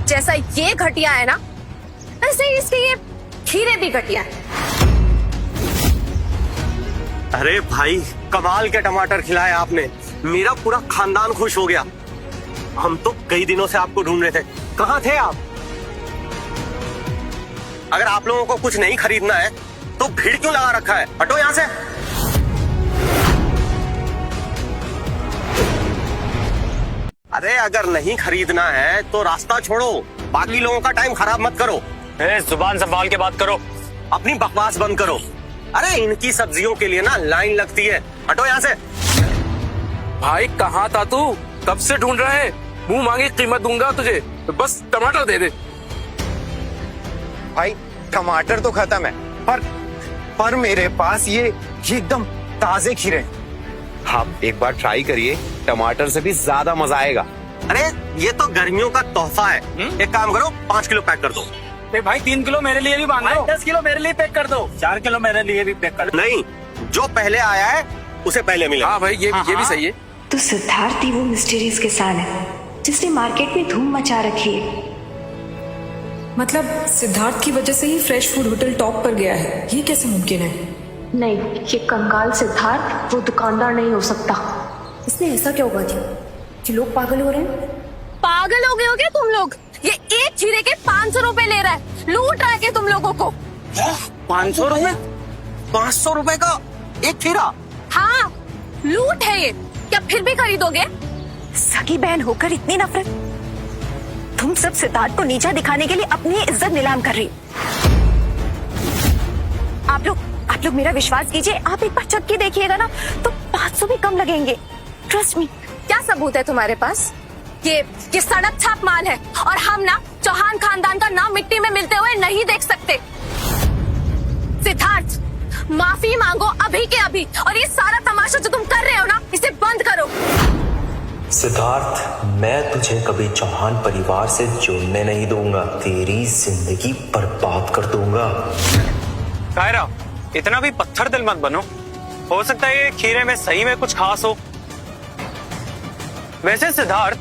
जैसा ये घटिया है ना, ऐसे ही इसके ये खीरे भी घटिया है। अरे भाई, कमाल के टमाटर खिलाए आपने, मेरा पूरा खानदान खुश हो गया। हम तो कई दिनों से आपको ढूंढ रहे थे, कहाँ थे आप? अगर आप लोगों को कुछ नहीं खरीदना है तो भीड़ क्यों लगा रखा है? हटो यहाँ से। अरे अगर नहीं खरीदना है तो रास्ता छोड़ो, बाकी लोगों का टाइम खराब मत करो। जुबान संभाल के बात करो, अपनी बकवास बंद करो। अरे इनकी सब्जियों के लिए ना लाइन लगती है, हटो यहाँ से। भाई कहाँ था तू? कब से ढूंढ रहा है? मुंह मांगी कीमत दूंगा तुझे, बस टमाटर दे दे। भाई टमाटर तो खत्म है, पर मेरे पास ये एकदम ताजे खीरे हैं। आप एक बार ट्राई करिए, टमाटर से भी ज्यादा मजा आएगा। अरे ये तो गर्मियों का तोहफा है। एक काम करो 5 किलो पैक कर दो। भाई 3 किलो मेरे लिए भी बांध दो। 10 किलो मेरे लिए पैक कर दो। 4 किलो मेरे लिए भी पैक कर दो। नहीं, जो पहले आया है उसे पहले मिलेगा। हाँ भाई, ये भी सही है। तो सिद्धार्थ ही वो मिस्टीरियस किसान है जिसने मार्केट में धूम मचा रखी है। मतलब सिद्धार्थ की वजह से ही फ्रेश फूड होटल टॉप पर गया है, ये कैसे मुमकिन है? नहीं, ये कंगाल सिद्धार्थ वो दुकानदार नहीं हो सकता। इसने ऐसा क्या उगा दिया कि लोग पागल हो रहे हैं? पागल हो गए हो क्या तुम लोग? ये एक खीरे के 500 रुपए ले रहा है, लूट रहा है क्या तुम लोगों को? 500 रुपए? 500 रुपए का एक खीरा? हाँ, लूट है ये। क्या फिर भी खरीदोगे? सगी बहन होकर इतनी नफरत? तुम सब सिद्धार्थ को नीचा दिखाने के लिए अपनी इज्जत नीलाम कर रही। आप लोग मेरा विश्वास कीजिए, आप एक बार चक्की देखिएगा ना तो 500 भी कम लगेंगे, ट्रस्ट मी। क्या सबूत है तुम्हारे पास? ये सड़क छाप माल है और हम ना चौहान खानदान का नाम मिट्टी में मिलते हुए नहीं देख सकते। सिद्धार्थ, माफी मांगो अभी के अभी, और ये सारा तमाशा जो तुम कर रहे हो ना, इसे बंद करो। सिद्धार्थ, मैं तुझे कभी चौहान परिवार से जुड़ने नहीं दूंगा, तेरी जिंदगी बर्बाद कर दूंगा। कायरा, इतना भी पत्थर दिल मत बनो। हो सकता है ये खीरे में सही में कुछ खास हो। वैसे सिद्धार्थ,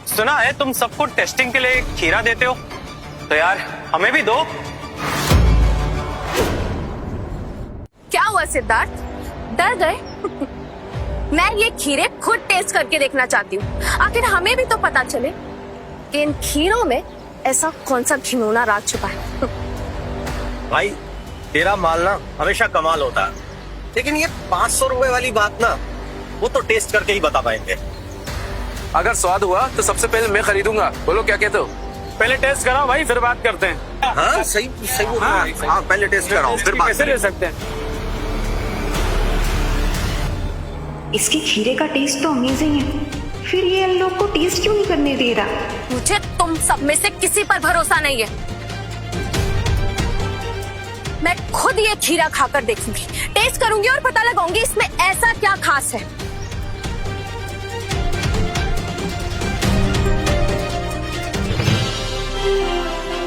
सुना है तुम सबको टेस्टिंग के लिए खीरा देते हो, तो यार हमें भी दो। क्या हुआ सिद्धार्थ, डर गए? मैं ये खीरे खुद टेस्ट करके देखना चाहती हूँ। आखिर हमें भी तो पता चले कि इन खीरों में ऐसा कौन सा घिनौना राज छुपा है। भाई तेरा माल ना हमेशा कमाल होता है, लेकिन ये 500 रुपए वाली बात ना, वो तो टेस्ट करके ही बता पाएंगे। अगर स्वाद हुआ तो सबसे पहले मैं खरीदूंगा। बोलो क्या कहते हो? पहले टेस्ट कराओ भाई, फिर बात करते हैं। हाँ सही बोल रहा है। हाँ पहले टेस्ट कराओ फिर बात कैसे ले करें। सकते हैं? इसके खीरे का टेस्ट तो अमेजिंग है, फिर ये इन लोग को टेस्ट क्यों नहीं करने दे रहा? मुझे तुम सब में से किसी पर भरोसा नहीं है। मैं खुद ये खीरा खाकर देखूंगी, टेस्ट करूंगी और पता लगाऊंगी इसमें ऐसा क्या खास है।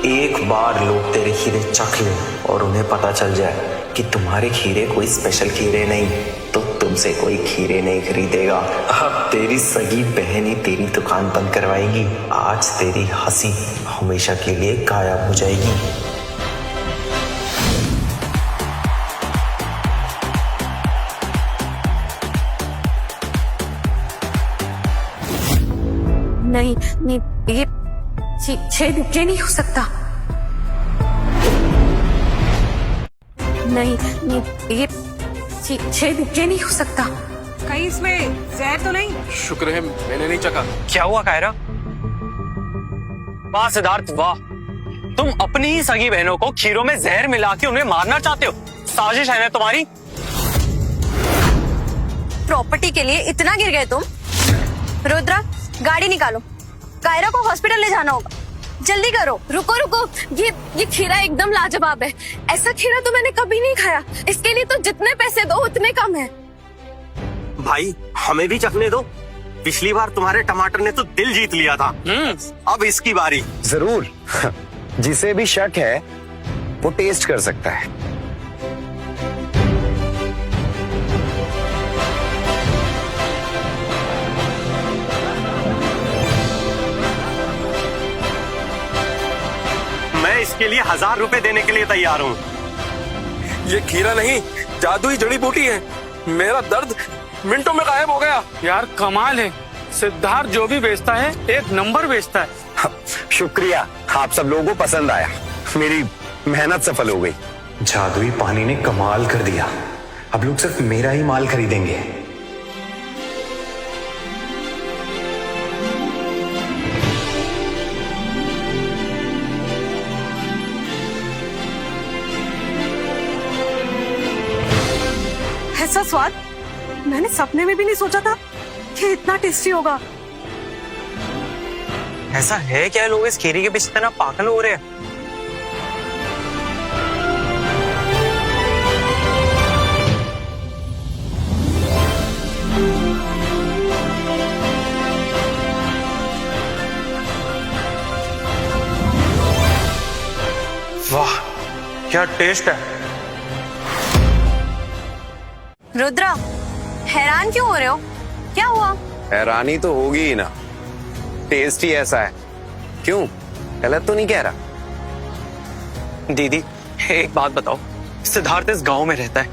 एक बार लोग तेरे खीरे चख ले और उन्हें पता चल जाए कि तुम्हारे खीरे कोई स्पेशल खीरे नहीं, तो तुमसे कोई खीरे नहीं खरीदेगा। अब तेरी सगी बहन ही तेरी दुकान बंद करवाएगी। आज तेरी हंसी हमेशा के लिए गायब हो जाएगी। नहीं, ये नहीं हो सकता। नहीं, ये नहीं हो सकता। कहीं इसमें जहर तो नहीं? शुक्र है मैंने नहीं चखा। क्या हुआ कायरा? वाह सिद्धार्थ वाह, तुम अपनी ही सगी बहनों को खीरों में जहर मिला के उन्हें मारना चाहते हो। साजिश है ना तुम्हारी? प्रॉपर्टी के लिए इतना गिर गए तुम? रुद्रा, गाड़ी निकालो, कायरा को हॉस्पिटल ले जाना होगा, जल्दी करो। रुको, ये खीरा एकदम लाजवाब है। ऐसा खीरा तो मैंने कभी नहीं खाया। इसके लिए तो जितने पैसे दो उतने कम है। भाई हमें भी चखने दो, पिछली बार तुम्हारे टमाटर ने तो दिल जीत लिया था। अब इसकी बारी। जरूर, जिसे भी शक है वो टेस्ट कर सकता है। मैं इसके लिए 1000 रुपए देने के लिए तैयार हूँ। ये खीरा नहीं, जादुई जड़ी बूटी है। मेरा दर्द मिनटों में गायब हो गया। यार कमाल है, सिद्धार्थ जो भी बेचता है एक नंबर बेचता है। शुक्रिया, आप सब लोगों को पसंद आया, मेरी मेहनत सफल हो गई। जादुई पानी ने कमाल कर दिया, अब लोग सिर्फ मेरा ही माल खरीदेंगे। ऐसा स्वाद मैंने सपने में भी नहीं सोचा था कि इतना टेस्टी होगा। ऐसा है क्या लोग इस खीरी के पीछे इतना पागल हो रहे हैं? वाह क्या टेस्ट है। रुद्रा, हैरान क्यों हो रहे हो? क्या हुआ? हैरानी तो होगी ही ना, टेस्ट ही ऐसा है। क्यों, गलत तो नहीं कह रहा? दीदी एक बात बताओ, सिद्धार्थ इस गांव में रहता है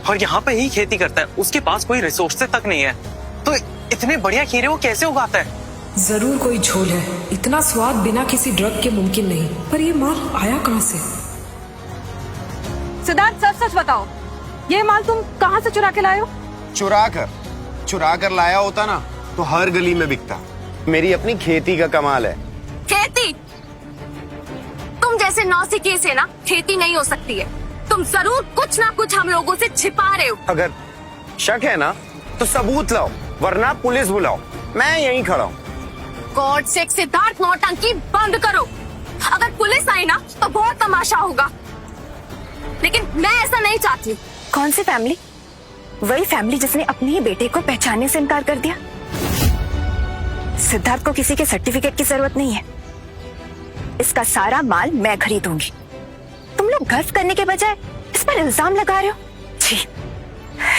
और यहाँ पे ही खेती करता है, उसके पास कोई रिसोर्सेज तक नहीं है, तो इतने बढ़िया खीरे वो कैसे उगाता है? जरूर कोई झोल है, इतना स्वाद बिना किसी ड्रग के मुमकिन नहीं। पर ये माल आया कहाँ से? सिद्धार्थ सच सच बताओ, ये माल तुम कहाँ से चुरा के लाए हो? चुरा कर लाया होता ना तो हर गली में बिकता। मेरी अपनी खेती का कमाल है। खेती? तुम जैसे नौसिखिए से ना खेती नहीं हो सकती है। तुम जरूर कुछ ना कुछ हम लोगों से छिपा रहे हो। अगर शक है ना तो सबूत लाओ, वरना पुलिस बुलाओ, मैं यहीं खड़ा हूँ। गॉड से सिद्धार्थ, नौटंकी बंद करो। अगर पुलिस आई ना तो बहुत तमाशा होगा, लेकिन मैं ऐसा नहीं चाहती। कौन सी फैमिली? वही फैमिली जिसने अपने ही बेटे को पहचानने से इनकार कर दिया। सिद्धार्थ को किसी के सर्टिफिकेट की जरूरत नहीं है, इसका सारा माल मैं खरीदूंगी। तुम लोग गर्व करने के बजाय इस पर इल्जाम लगा रहे हो। छी,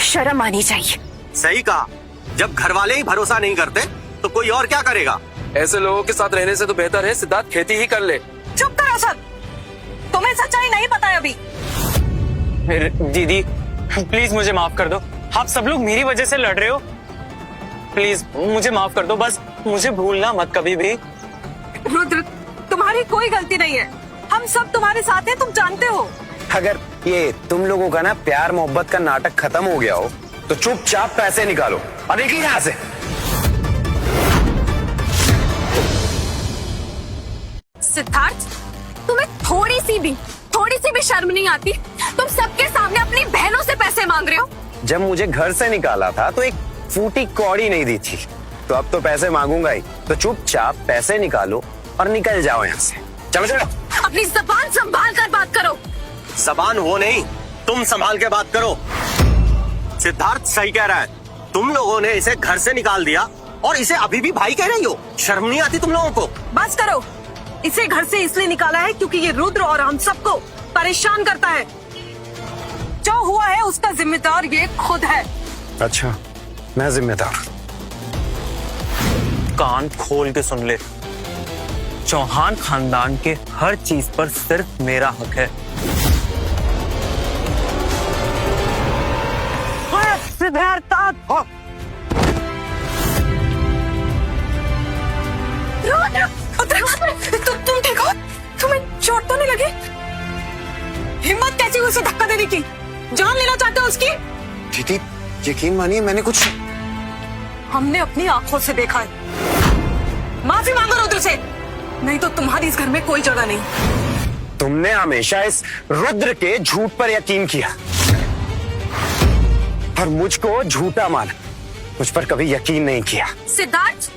शर्म आनी चाहिए। सही कहा, जब घर वाले ही भरोसा नहीं करते तो कोई और क्या करेगा? ऐसे लोगों के साथ रहने से तो बेहतर है सिद्धार्थ खेती ही कर ले। चुप करो सब, तुम्हें सच्चाई नहीं पता है अभी। दीदी प्लीज मुझे माफ कर दो, आप सब लोग मेरी वजह से लड़ रहे हो, प्लीज मुझे माफ कर दो, बस मुझे भूलना मत कभी भी। रुद्र, तुम्हारी कोई गलती नहीं है, हम सब तुम्हारे साथ हैं, तुम जानते हो। अगर ये तुम लोगों का ना प्यार मोहब्बत का नाटक खत्म हो गया हो तो चुपचाप पैसे निकालो और निकलिए यहाँ से। सिद्धार्थ, तुम्हें थोड़ी सी भी शर्म नहीं आती? तुम सबके सामने अपनी बहनों से पैसे मांग रहे हो। जब मुझे घर से निकाला था तो एक फूटी कौड़ी नहीं दी थी, तो अब तो पैसे मांगूंगा ही। तो चुपचाप पैसे निकालो और निकल जाओ यहाँ से। चलो चलो। अपनी जबान संभाल कर बात करो। जबान वो नहीं, तुम संभाल के बात करो। सिद्धार्थ सही कह रहा है, तुम लोगों ने इसे घर से निकाल दिया और इसे अभी भी भाई कह रही हो। शर्म नहीं आती तुम लोगों को? बस करो, इसे घर से इसलिए निकाला है क्योंकि ये रुद्र और हम सबको परेशान करता है। जो हुआ है उसका जिम्मेदार ये खुद है। अच्छा, मैं जिम्मेदार? कान खोल के सुन ले, चौहान खानदान के हर चीज पर सिर्फ मेरा हक है। सिद्धार्थ, तुम ठीक हो? तुम्हें चोट तो नहीं लगी? हिम्मत कैसी हुई उसे धक्का देने की? जान लेना चाहते हो उसकी? दीदी यकीन मानिए, मैंने कुछ, हमने अपनी आंखों से देखा है। माफी मांगो रुद्र से, नहीं तो तुम्हारी इस घर में कोई जगह नहीं। तुमने हमेशा इस रुद्र के झूठ पर यकीन किया और मुझको झूठा माना, मुझ पर कभी यकीन नहीं किया। सिद्धार्थ,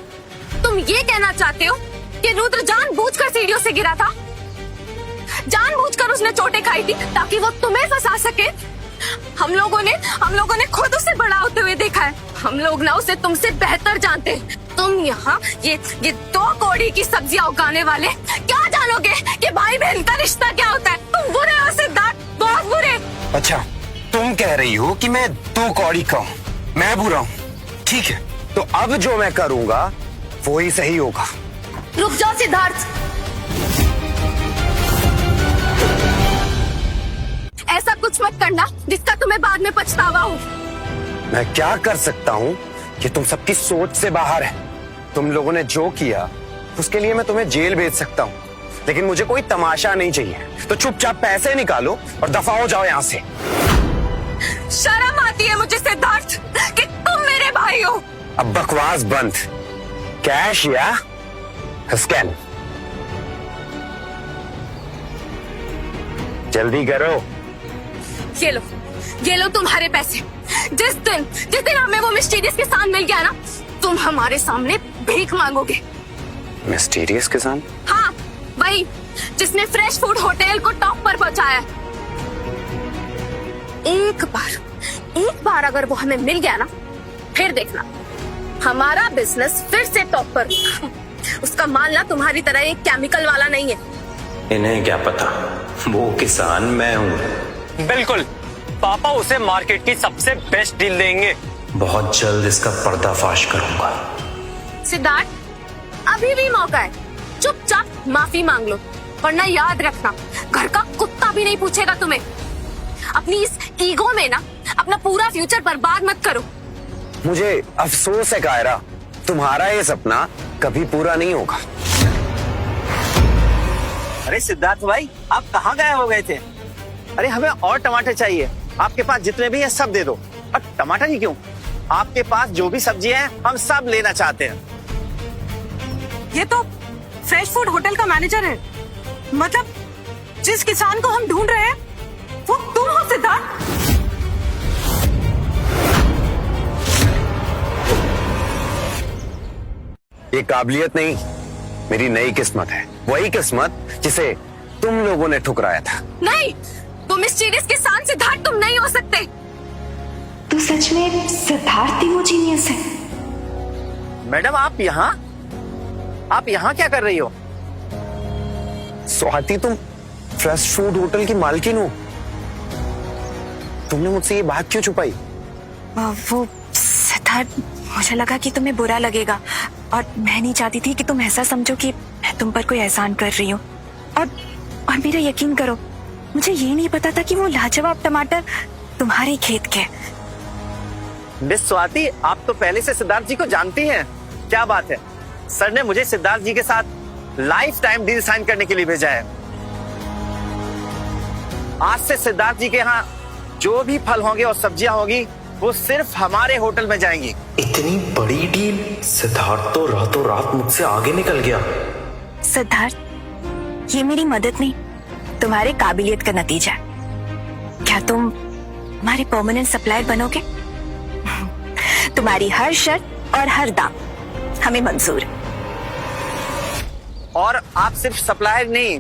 तुम ये कहना चाहते हो कि रुद्र जानबूझकर सीढ़ियों से गिरा था? जानबूझकर उसने चोटें खाई थी ताकि वो तुम्हें फंसा सके? हम लोगों ने खुद उसे बड़ा होते हुए देखा है। हम लोग ना उसे तुमसे बेहतर जानते हैं। तुम यहाँ ये 2 कौड़ी की सब्जियां उगाने वाले क्या जानोगे कि भाई बहन का रिश्ता क्या होता है? तुम बुरे हो सिद्धार्थ, बहुत बुरे। अच्छा, तुम कह रही हो कि मैं 2 कौड़ी का हूँ, मैं बुरा हूँ? ठीक है, तो अब जो मैं करूँगा वो ही सही होगा। रुक जाओ सिद्धार्थ, ऐसा कुछ मत करना जिसका तुम्हें बाद में पछतावा हो। मैं क्या कर सकता हूँ कि तुम सबकी सोच से बाहर है। तुम लोगों ने जो किया उसके लिए मैं तुम्हें जेल भेज सकता हूँ, लेकिन मुझे कोई तमाशा नहीं चाहिए। तो चुपचाप पैसे निकालो और दफा हो जाओ यहाँ से। शर्म आती है मुझे सिद्धार्थ कि तुम मेरे भाई हो। अब बकवास बंद, कैश या स्कैन? जल्दी करो। ये लो तुम्हारे पैसे। जिस दिन हमें वो मिस्टीरियस के साथ मिल गया ना, तुम हमारे सामने भीख मांगोगे। मिस्टीरियस किसान? हाँ, वही जिसने फ्रेश फूड होटल को टॉप पर पहुंचाया। एक बार अगर वो हमें मिल गया ना, फिर देखना हमारा बिजनेस फिर से टॉप पर। उसका माल ना तुम्हारी तरह एक केमिकल वाला नहीं है। इन्हें क्या पता, वो किसान मैं हूँ। बिल्कुल, पापा उसे मार्केट की सबसे बेस्ट डील देंगे। बहुत जल्द इसका पर्दाफाश करूंगा। सिद्धार्थ, अभी भी मौका है, चुपचाप माफी मांग लो, वरना याद रखना घर का कुत्ता भी नहीं पूछेगा तुम्हें। अपनी इस ईगो में ना अपना पूरा फ्यूचर बर्बाद मत करो। मुझे अफसोस है कायरा, तुम्हारा ये सपना कभी पूरा नहीं होगा। अरे सिद्धार्थ भाई, आप कहाँ गायब हो गए थे? अरे हमें और टमाटर चाहिए, आपके पास जितने भी हैं सब दे दो। और टमाटर ही क्यों, आपके पास जो भी सब्जियां हैं हम सब लेना चाहते हैं। ये तो फ्रेश फूड होटल का मैनेजर है, मतलब जिस किसान को हम ढूंढ रहे हैं वो तुम हो सिद्धार्थ। ये काबिलियत नहीं, मेरी नई किस्मत है, वही किस्मत जिसे तुम लोगों ने ठुकराया था। नहीं, वो मिस्टीरियस किसान सिद्धार्थ तुम नहीं हो सकते। तो सच में सिद्धार्थ ही वो जीनियस है? मैडम आप यहाँ क्या कर रही हो? स्वाति, तुम फ्रेश फूड होटल की मालकिन हो, तुमने मुझसे ये बात क्यों छुपाई? वो सिद्धार्थ, मुझे लगा कि तुम्हें बुरा लगेगा और मैं नहीं चाहती थी कि तुम ऐसा समझो कि मैं तुम पर कोई एहसान कर रही हूँ। और मेरा यकीन करो, मुझे ये नहीं पता था कि वो लाजवाब टमाटर तुम्हारे खेत के। मिस स्वाति, आप तो पहले से सिद्धार्थ जी को जानती हैं। क्या बात है, सर ने मुझे सिद्धार्थ जी के साथ लाइफ टाइम डील साइन करने के लिए भेजा है। आज से सिद्धार्थ जी के यहाँ जो भी फल होंगे और सब्जियां होगी वो सिर्फ हमारे होटल में जाएंगी। इतनी बड़ी डील? सिद्धार्थ तो रातों रात मुझसे आगे निकल गया। सिद्धार्थ, ये मेरी मदद नहीं, तुम्हारे काबिलियत का नतीजा है। क्या तुम हमारे परमानेंट सप्लायर बनोगे? तुम्हारी हर शर्त और हर दाम हमें मंजूर है। और आप सिर्फ सप्लायर नहीं,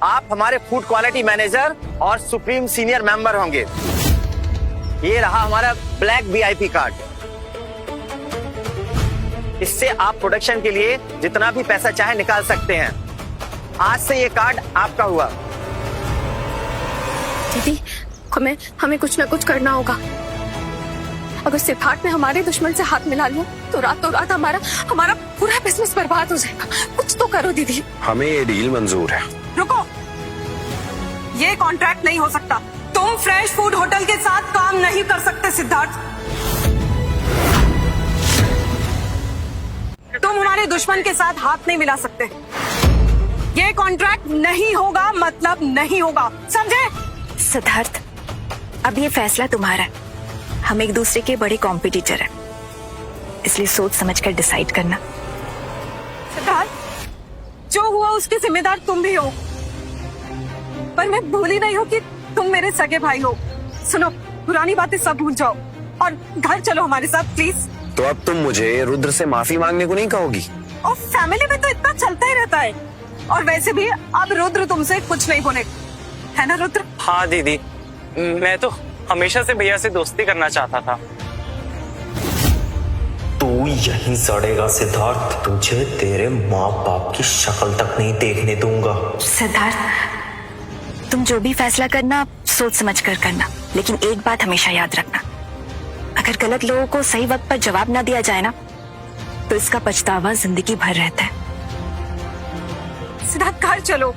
आप हमारे फूड क्वालिटी मैनेजर और सुप्रीम सीनियर मेंबर होंगे। ये रहा हमारा ब्लैक वीआईपी कार्ड। इससे आप प्रोडक्शन के लिए जितना भी पैसा चाहे निकाल सकते हैं। आज से ये कार्ड आपका हुआ। दीदी, हमें कुछ ना कुछ करना होगा। अगर सिद्धार्थ ने हमारे दुश्मन से हाथ मिला लिया तो रातों रात हमारा पूरा बिजनेस बर्बाद हो जाएगा। कुछ तो करो दीदी। हमें ये डील मंजूर है। रुको, ये कॉन्ट्रैक्ट नहीं हो सकता। तुम फ्रेश फूड होटल के साथ काम नहीं कर सकते सिद्धार्थ। तुम हमारे दुश्मन के साथ हाथ नहीं मिला सकते। ये कॉन्ट्रैक्ट नहीं होगा, मतलब नहीं होगा, समझे? सिद्धार्थ, अब ये फैसला तुम्हारा है। हम एक दूसरे के बड़े कॉम्पिटिटर हैं, इसलिए सोच समझकर डिसाइड करना। सिद्धार्थ, जो हुआ उसके जिम्मेदार तुम भी हो, पर मैं भूली नहीं हूँ कि तुम मेरे सगे भाई हो। सुनो, पुरानी बातें सब भूल जाओ और घर चलो हमारे साथ प्लीज। तो अब तुम मुझे रुद्र से माफी मांगने को नहीं कहोगी? और फैमिली में तो इतना चलता ही रहता है। और वैसे भी अब रुद्र तुमसे कुछ नहीं बोले, है ना रुद्र? हाँ दीदी, मैं तो हमेशा से भैया से दोस्ती करना चाहता था। तू यहीं सड़ेगा सिद्धार्थ, तुझे तेरे माँ बाप की शक्ल तक नहीं देखने दूंगा। सिद्धार्थ, तुम जो भी फैसला करना सोच समझ कर करना, लेकिन एक बात हमेशा याद रखना, अगर गलत लोगों को सही वक्त पर जवाब ना दिया जाए ना तो इसका पछतावा जिंदगी भर रहता है। सिद्धार्थ, घर चलो।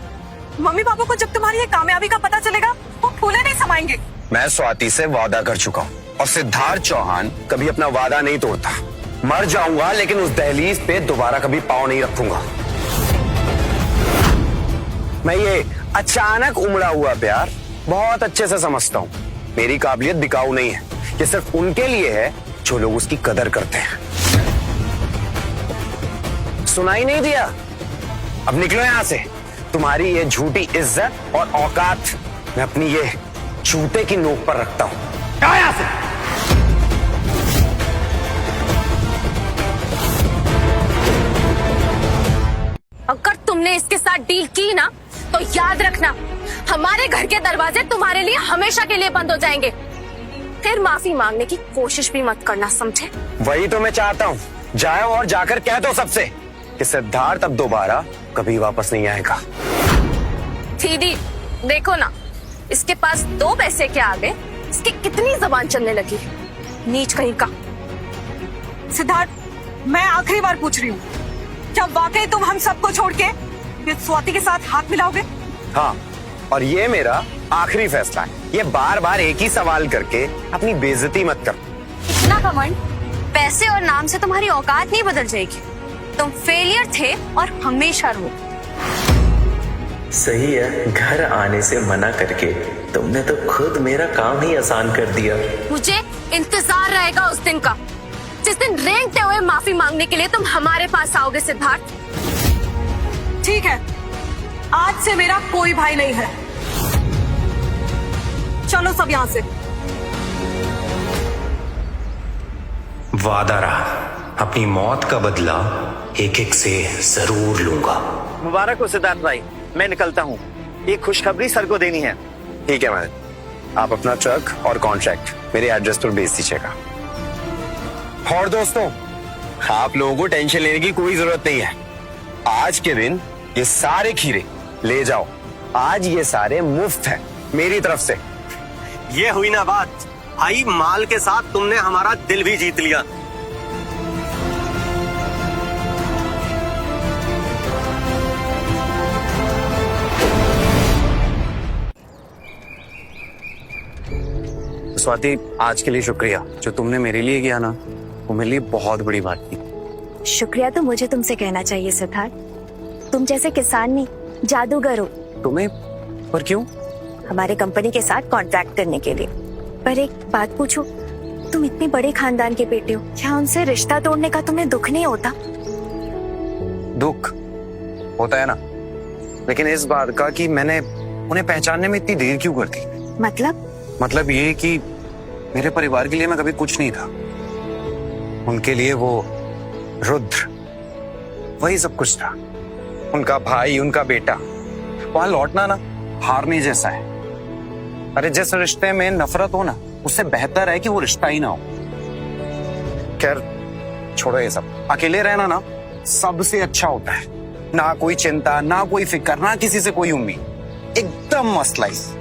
मम्मी पापा को जब तुम्हारी ये कामयाबी का पता चलेगा वो फूले नहीं समाएंगे। मैं स्वाति से वादा कर चुका हूँ और सिद्धार्थ चौहान कभी अपना वादा नहीं तोड़ता। मर जाऊंगा लेकिन उस दहलीज पे दोबारा कभी पांव नहीं रखूंगा। मैं ये अचानक उमड़ा हुआ प्यार बहुत अच्छे से समझता हूँ। मेरी काबिलियत बिकाऊ नहीं है, ये सिर्फ उनके लिए है जो लोग उसकी कदर करते हैं। सुनाई नहीं दिया? अब निकलो यहां से। तुम्हारी ये झूठी इज्जत और औकात मैं अपनी ये जूते की नोक पर रखता हूं। जाओ यहां से। तुमने इसके साथ डील की ना, तो याद रखना हमारे घर के दरवाजे तुम्हारे लिए हमेशा के लिए बंद हो जाएंगे। फिर माफी मांगने की कोशिश भी मत करना, समझे? वही तो मैं चाहता हूँ। जाओ और जाकर कह दो सबसे कि सिद्धार्थ अब दोबारा कभी वापस नहीं आएगा। दीदी देखो ना, इसके पास 2 पैसे के आगे इसकी कितनी जबान चलने लगी, नीच कहीं का। सिद्धार्थ, मैं आखिरी बार पूछ रही हूँ, क्या वाकई तुम हम सबको छोड़ के ये स्वाति के साथ हाथ मिलाओगे? हाँ, और ये मेरा आखिरी फैसला है। ये बार बार एक ही सवाल करके अपनी बेइज्जती मत कर। इतना घमंड, पैसे और नाम से तुम्हारी औकात नहीं बदल जाएगी। तुम फेलियर थे और हमेशा रहो। सही है, घर आने से मना करके तुमने तो खुद मेरा काम ही आसान कर दिया। मुझे इंतजार रहेगा उस दिन का, जिस दिन रेंगते हुए माफी मांगने के लिए तुम हमारे पास आओगे सिद्धार्थ। ठीक है, आज से मेरा कोई भाई नहीं है। चलो सब यहाँ से। वादा रहा, अपनी मौत का बदला एक एक से जरूर लूंगा। मुबारक हो सिद्धार्थ भाई, मैं निकलता हूँ। एक खुशखबरी सर को देनी है। ठीक है मैडम, आप अपना ट्रक और कॉन्ट्रैक्ट मेरे एड्रेस पर भेज दीजिएगा। और दोस्तों, आप लोगों को टेंशन लेने की कोई जरूरत नहीं है। आज के दिन ये सारे खीरे ले जाओ। आज ये सारे मुफ्त हैं मेरी तरफ से। ये हुई ना बात भाई, माल के साथ तुमने हमारा दिल भी जीत लिया। स्वाति, आज के लिए शुक्रिया। जो तुमने मेरे लिए किया ना, वो मेरे लिए बहुत बड़ी बात थी। शुक्रिया तो मुझे तुमसे कहना चाहिए सिद्धार्थ। तुम जैसे किसान नहीं, जादूगर हो। तुम्हें? पर क्यों? हमारे कंपनी के साथ कॉन्ट्रैक्ट करने के लिए। पर एक बात पूछो, तुम इतने बड़े खानदान के बेटे हो, क्या उनसे रिश्ता तोड़ने का तुम्हें दुख नहीं होता? दुख होता है ना, लेकिन इस बात का कि मैंने उन्हें पहचानने में इतनी देर क्यों कर दी। मतलब ये कि मेरे परिवार के लिए मैं कभी कुछ नहीं था। उनके लिए वो रुद्र वही सब कुछ था। उनका भाई, उनका बेटा। वहां लौटना ना हारने जैसा है। अरे जिस रिश्ते में नफरत हो ना, उससे बेहतर है कि वो रिश्ता ही ना हो। खैर छोड़ो ये सब। अकेले रहना ना सबसे अच्छा होता है। ना कोई चिंता, ना कोई फिक्र, ना किसी से कोई उम्मीद। एकदम मस्त लाइफ।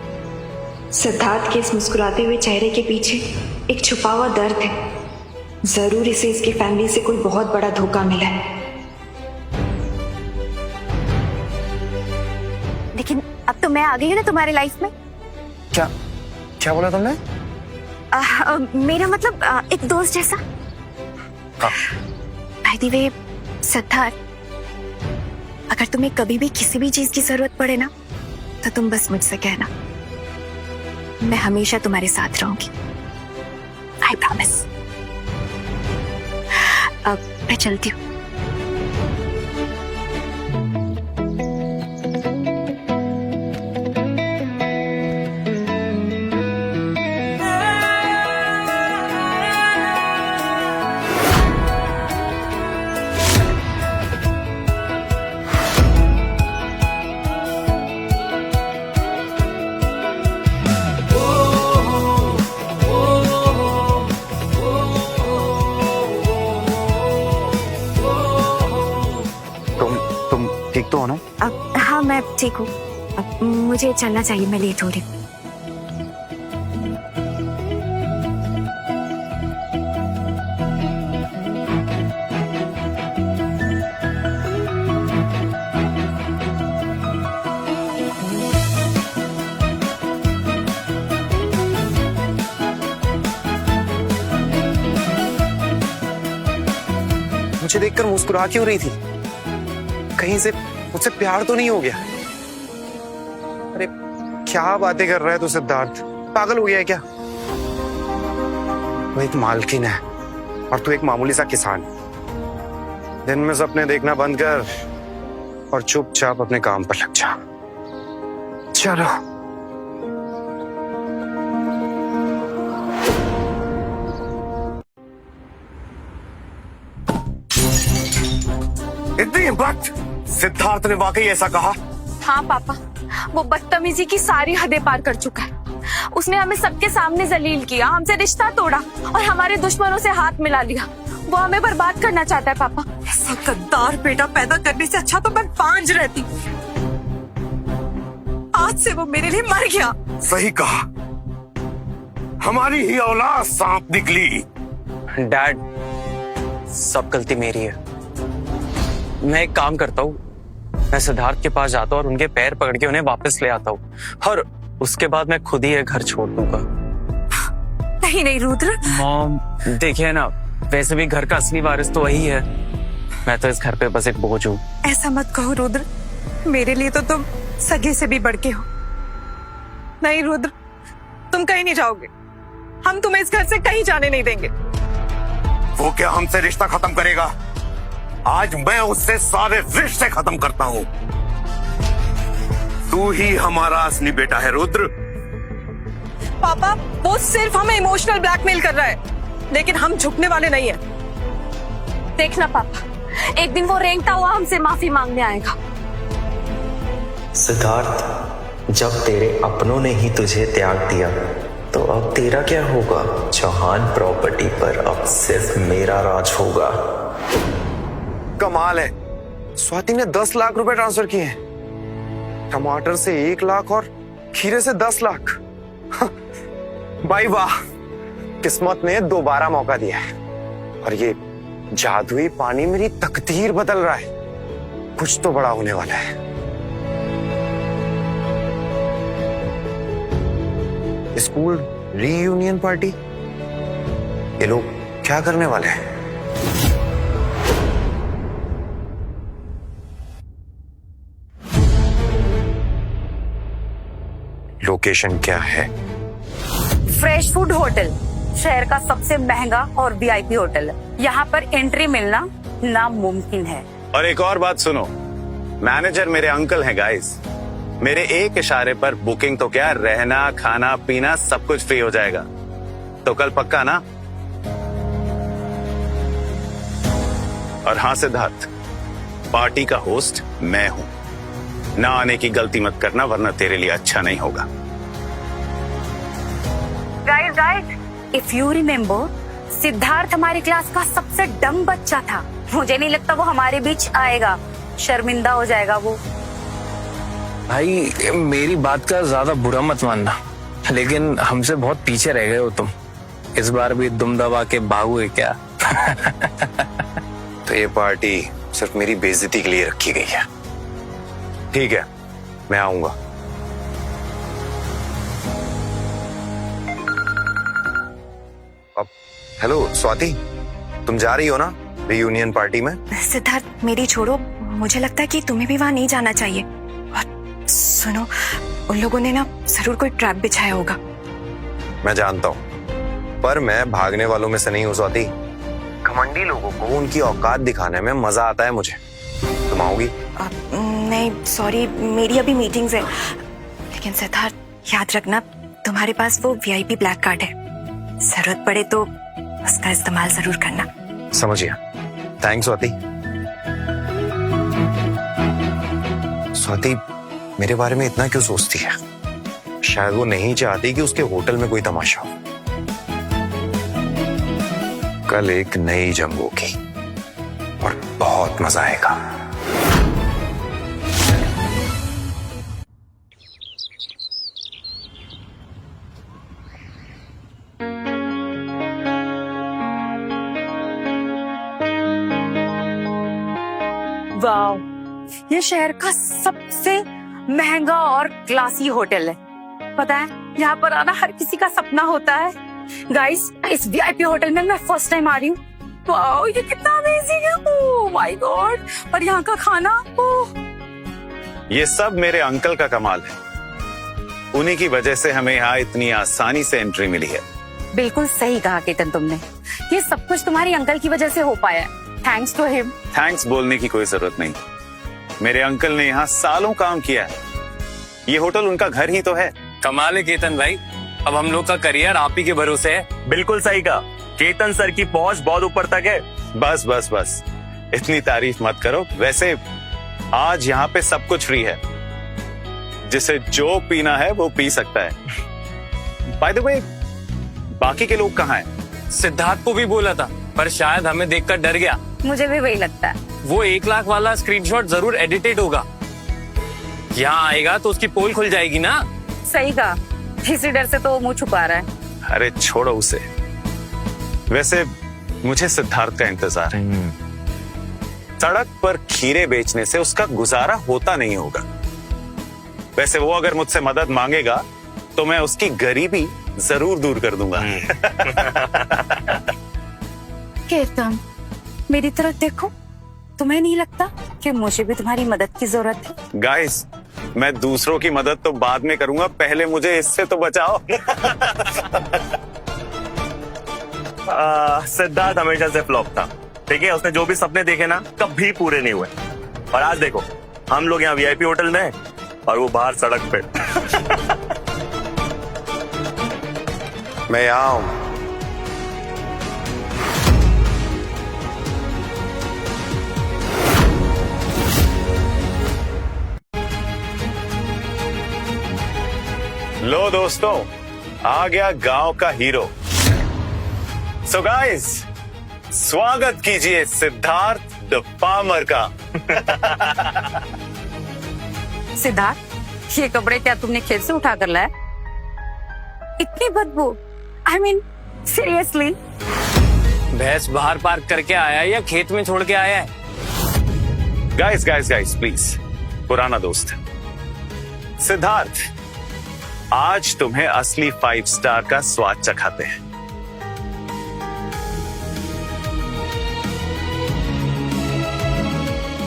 सिद्धार्थ के इस मुस्कुराते हुए चेहरे के पीछे एक छुपा हुआ दर्द है। जरूर इसे इसकी फैमिली से कोई बहुत बड़ा धोखा मिला है। लेकिन अब तो मैं आ गई हूँ ना तुम्हारी लाइफ में। क्या बोला तुमने? मेरा मतलब एक दोस्त जैसा। बाय द वे सिद्धार्थ, अगर तुम्हें कभी भी किसी भी चीज की जरूरत पड़े ना, तो तुम बस मुझसे कहना। मैं हमेशा तुम्हारे साथ रहूंगी। I promise. अब मैं चलती हूँ। ठीक तो हो ना? हाँ मैं ठीक हूँ। अब मुझे चलना चाहिए, मैं लेट हो रही हूँ। मुझे देखकर मुस्कुरा क्यों रही थी? कहीं से मुझसे प्यार तो नहीं हो गया? अरे क्या बातें कर रहा है तू सिद्धार्थ? पागल हो गया है क्या? वो एक मालकिन है और तू एक मामूली सा किसान। दिन में सपने देखना बंद कर और चुपचाप अपने काम पर लग जा। चलो। इतनी हिम्मत सिद्धार्थ ने वाकई ऐसा कहा? हाँ पापा, वो बदतमीजी की सारी हदें पार कर चुका है। उसने हमें सबके सामने जलील किया, हमसे रिश्ता तोड़ा और हमारे दुश्मनों से हाथ मिला लिया। वो हमें बर्बाद करना चाहता है पापा। ऐसा गद्दार बेटा पैदा करने से अच्छा तो मैं बांझ रहती। आज से वो मेरे लिए मर गया। सही कहा, हमारी ही औलाद सांप निकली। डैड, सब गलती मेरी है। मैं एक काम करता हूँ, मैं सिद्धार्थ के पास जाता हूँ और उनके पैर पकड़ के उन्हें वापस ले आता हूँ और उसके बाद मैं खुद ही ये घर छोड़ दूंगा। नहीं नहीं रुद्र। मॉम देखिए ना, वैसे भी घर का असली वारिस तो वही है। मैं तो इस घर पे बस एक बोझ हूँ। ऐसा मत कहो रुद्र, मेरे लिए तो तुम सगे से भी बढ़ के हो। नहीं रुद्र, तुम कहीं नहीं जाओगे। हम तुम्हें इस घर से कहीं जाने नहीं देंगे। वो क्या हमसे रिश्ता खत्म करेगा? आज मैं उससे सारे रिश्ते खत्म करता हूँ। तू ही हमारा असली बेटा है रुद्र। पापा, वो सिर्फ हमें इमोशनल ब्लैकमेल कर रहा है, लेकिन हम झुकने वाले नहीं हैं। देखना पापा, एक दिन वो रेंगता हुआ हमसे माफी मांगने आएगा। सिद्धार्थ, जब तेरे अपनों ने ही तुझे त्याग दिया तो अब तेरा क्या होगा? चौहान प्रॉपर्टी पर अब सिर्फ मेरा राज होगा। कमाल है, स्वाति ने 10 लाख रुपए ट्रांसफर किए हैं। टमाटर से 1 लाख और खीरे से 10 लाख। भाई वाह, किस्मत ने दोबारा मौका दिया है और ये जादुई पानी मेरी तकदीर बदल रहा है। कुछ तो बड़ा होने वाला है। स्कूल रीयूनियन पार्टी, ये लोग क्या करने वाले हैं? लोकेशन क्या है? फ्रेश फूड होटल, शहर का सबसे महंगा और वीआईपी होटल है। यहाँ पर एंट्री मिलना नामुमकिन है। और एक और बात सुनो, मैनेजर मेरे अंकल हैं गाइस। मेरे एक इशारे पर बुकिंग तो क्या, रहना खाना पीना सब कुछ फ्री हो जाएगा। तो कल पक्का ना? और हाँ सिद्धार्थ, पार्टी का होस्ट मैं हूं। ना आने की गलती मत करना, वरना तेरे लिए अच्छा नहीं होगा। Guys, if you remember, Siddharth हमारी क्लास का सबसे डम बच्चा था। मुझे नहीं लगता वो हमारे बीच आएगा, शर्मिंदा हो जाएगा वो। भाई मेरी बात का ज्यादा बुरा मत मानना, लेकिन हमसे बहुत पीछे रह गए हो तुम। इस बार भी दुम दबा के भागोगे क्या? तो ये पार्टी सिर्फ मेरी बेइज्जती के लिए रखी गई है। ठीक है, मैं आऊंगा। हेलो स्वाति, तुम जा रही हो ना रीयूनियन पार्टी में? सिद्धार्थ, मेरी छोड़ो, मुझे लगता है कि तुम्हें भी वहां नहीं जाना चाहिए। और सुनो, उन लोगों ने ना जरूर कोई ट्रैप बिछाया होगा। मैं जानता हूँ, पर मैं भागने वालों में से नहीं हूँ स्वाति। घमंडी लोगों को उनकी औकात दिखाने में मजा आता है मुझे। तुम आओगी? नहीं सॉरी, मेरी अभी मीटिंग्स है। लेकिन सिद्धार्थ, याद रखना, तुम्हारे पास वो वीआईपी ब्लैक कार्ड है। जरूरत पड़े तो उसका इस्तेमाल जरूर करना। समझ गया। थैंक्स स्वाति। स्वाति मेरे बारे में इतना क्यों सोचती है? शायद वो नहीं चाहती कि उसके होटल में कोई तमाशा हो। कल एक नई जंग होगी और बहुत मजा आएगा। वाओ, ये शहर का सबसे महंगा और क्लासी होटल है। पता है, यहाँ पर आना हर किसी का सपना होता है। गाइस, इस वीआईपी होटल में मैं फर्स्ट टाइम आ रही हूँ। वाओ, ये कितना अमेजिंग है। Oh my God. और यहाँ का खाना, ओह। ये सब मेरे अंकल का कमाल है। उन्हीं की वजह से हमें यहाँ इतनी आसानी से एंट्री मिली है। बिल्कुल सही कहा केतन तुमने, ये सब कुछ तुम्हारी अंकल की वजह से हो पाया है। Thanks to him. थैंक्स बोलने की कोई जरूरत नहीं। मेरे अंकल ने यहाँ सालों काम किया है। ये होटल उनका घर ही तो है। कमाल है केतन भाई, अब हम लोग का करियर आप ही के भरोसे है। बिल्कुल सही कहा, केतन सर की पहुंच बहुत ऊपर तक है। बस बस बस, इतनी तारीफ मत करो। वैसे आज यहाँ पे सब कुछ फ्री है, जिसे जो पीना है वो पी सकता है। बाय द वे, बाकी के लोग कहाँ हैं? सिद्धार्थ को भी बोला था, पर शायद हमें देखकर डर गया। मुझे भी वही लगता है। वो 1 लाख वाला स्क्रीनशॉट जरूर एडिटेड होगा। यहाँ आएगा तो उसकी पोल खुल जाएगी ना। सही कहा, इसी डर से तो वो मुंह छुपा रहा है। अरे छोड़ो उसे। वैसे मुझे सिद्धार्थ का इंतजार है। सड़क पर खीरे बेचने से उसका गुजारा होता नहीं होगा। वैसे वो अगर मुझसे मदद मांगेगा तो मैं उसकी गरीबी जरूर दूर कर दूंगा। केतन, मेरी तरफ देखो, तुम्हें नहीं लगता कि मुझे भी तुम्हारी मदद की जरूरत है? गाइस, मैं दूसरों की मदद तो बाद में करूंगा, पहले मुझे इससे तो बचाओ। सिद्धार्थ हमेशा से फ्लॉप था, ठीक है। उसने जो भी सपने देखे ना, कभी पूरे नहीं हुए। और आज देखो, हम लोग यहाँ वीआईपी होटल में और वो बाहर सड़क पे। मैं यहाँ हूं। लो दोस्तों, आ गया गांव का हीरो। सो गाइस, स्वागत कीजिए सिद्धार्थ द फार्मर का। सिद्धार्थ, ये कपड़े क्या तुमने खेत से उठा कर लाया? इतनी बदबू, आई मीन सीरियसली? भैंस बाहर पार्क करके आया है या खेत में छोड़ के आया है? गाइस गाइस गाइस प्लीज, पुराना दोस्त सिद्धार्थ, आज तुम्हें असली 5 स्टार का स्वाद चखाते हैं।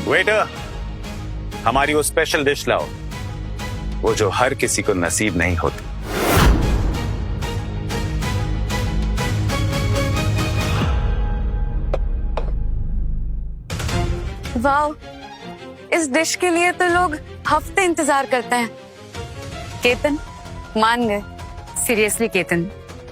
वेटर, हमारी वो स्पेशल डिश लाओ, वो जो हर किसी को नसीब नहीं होती। वाह, इस डिश के लिए तो लोग हफ्ते इंतजार करते हैं। केतन, मान गए। सीरियसली केतन,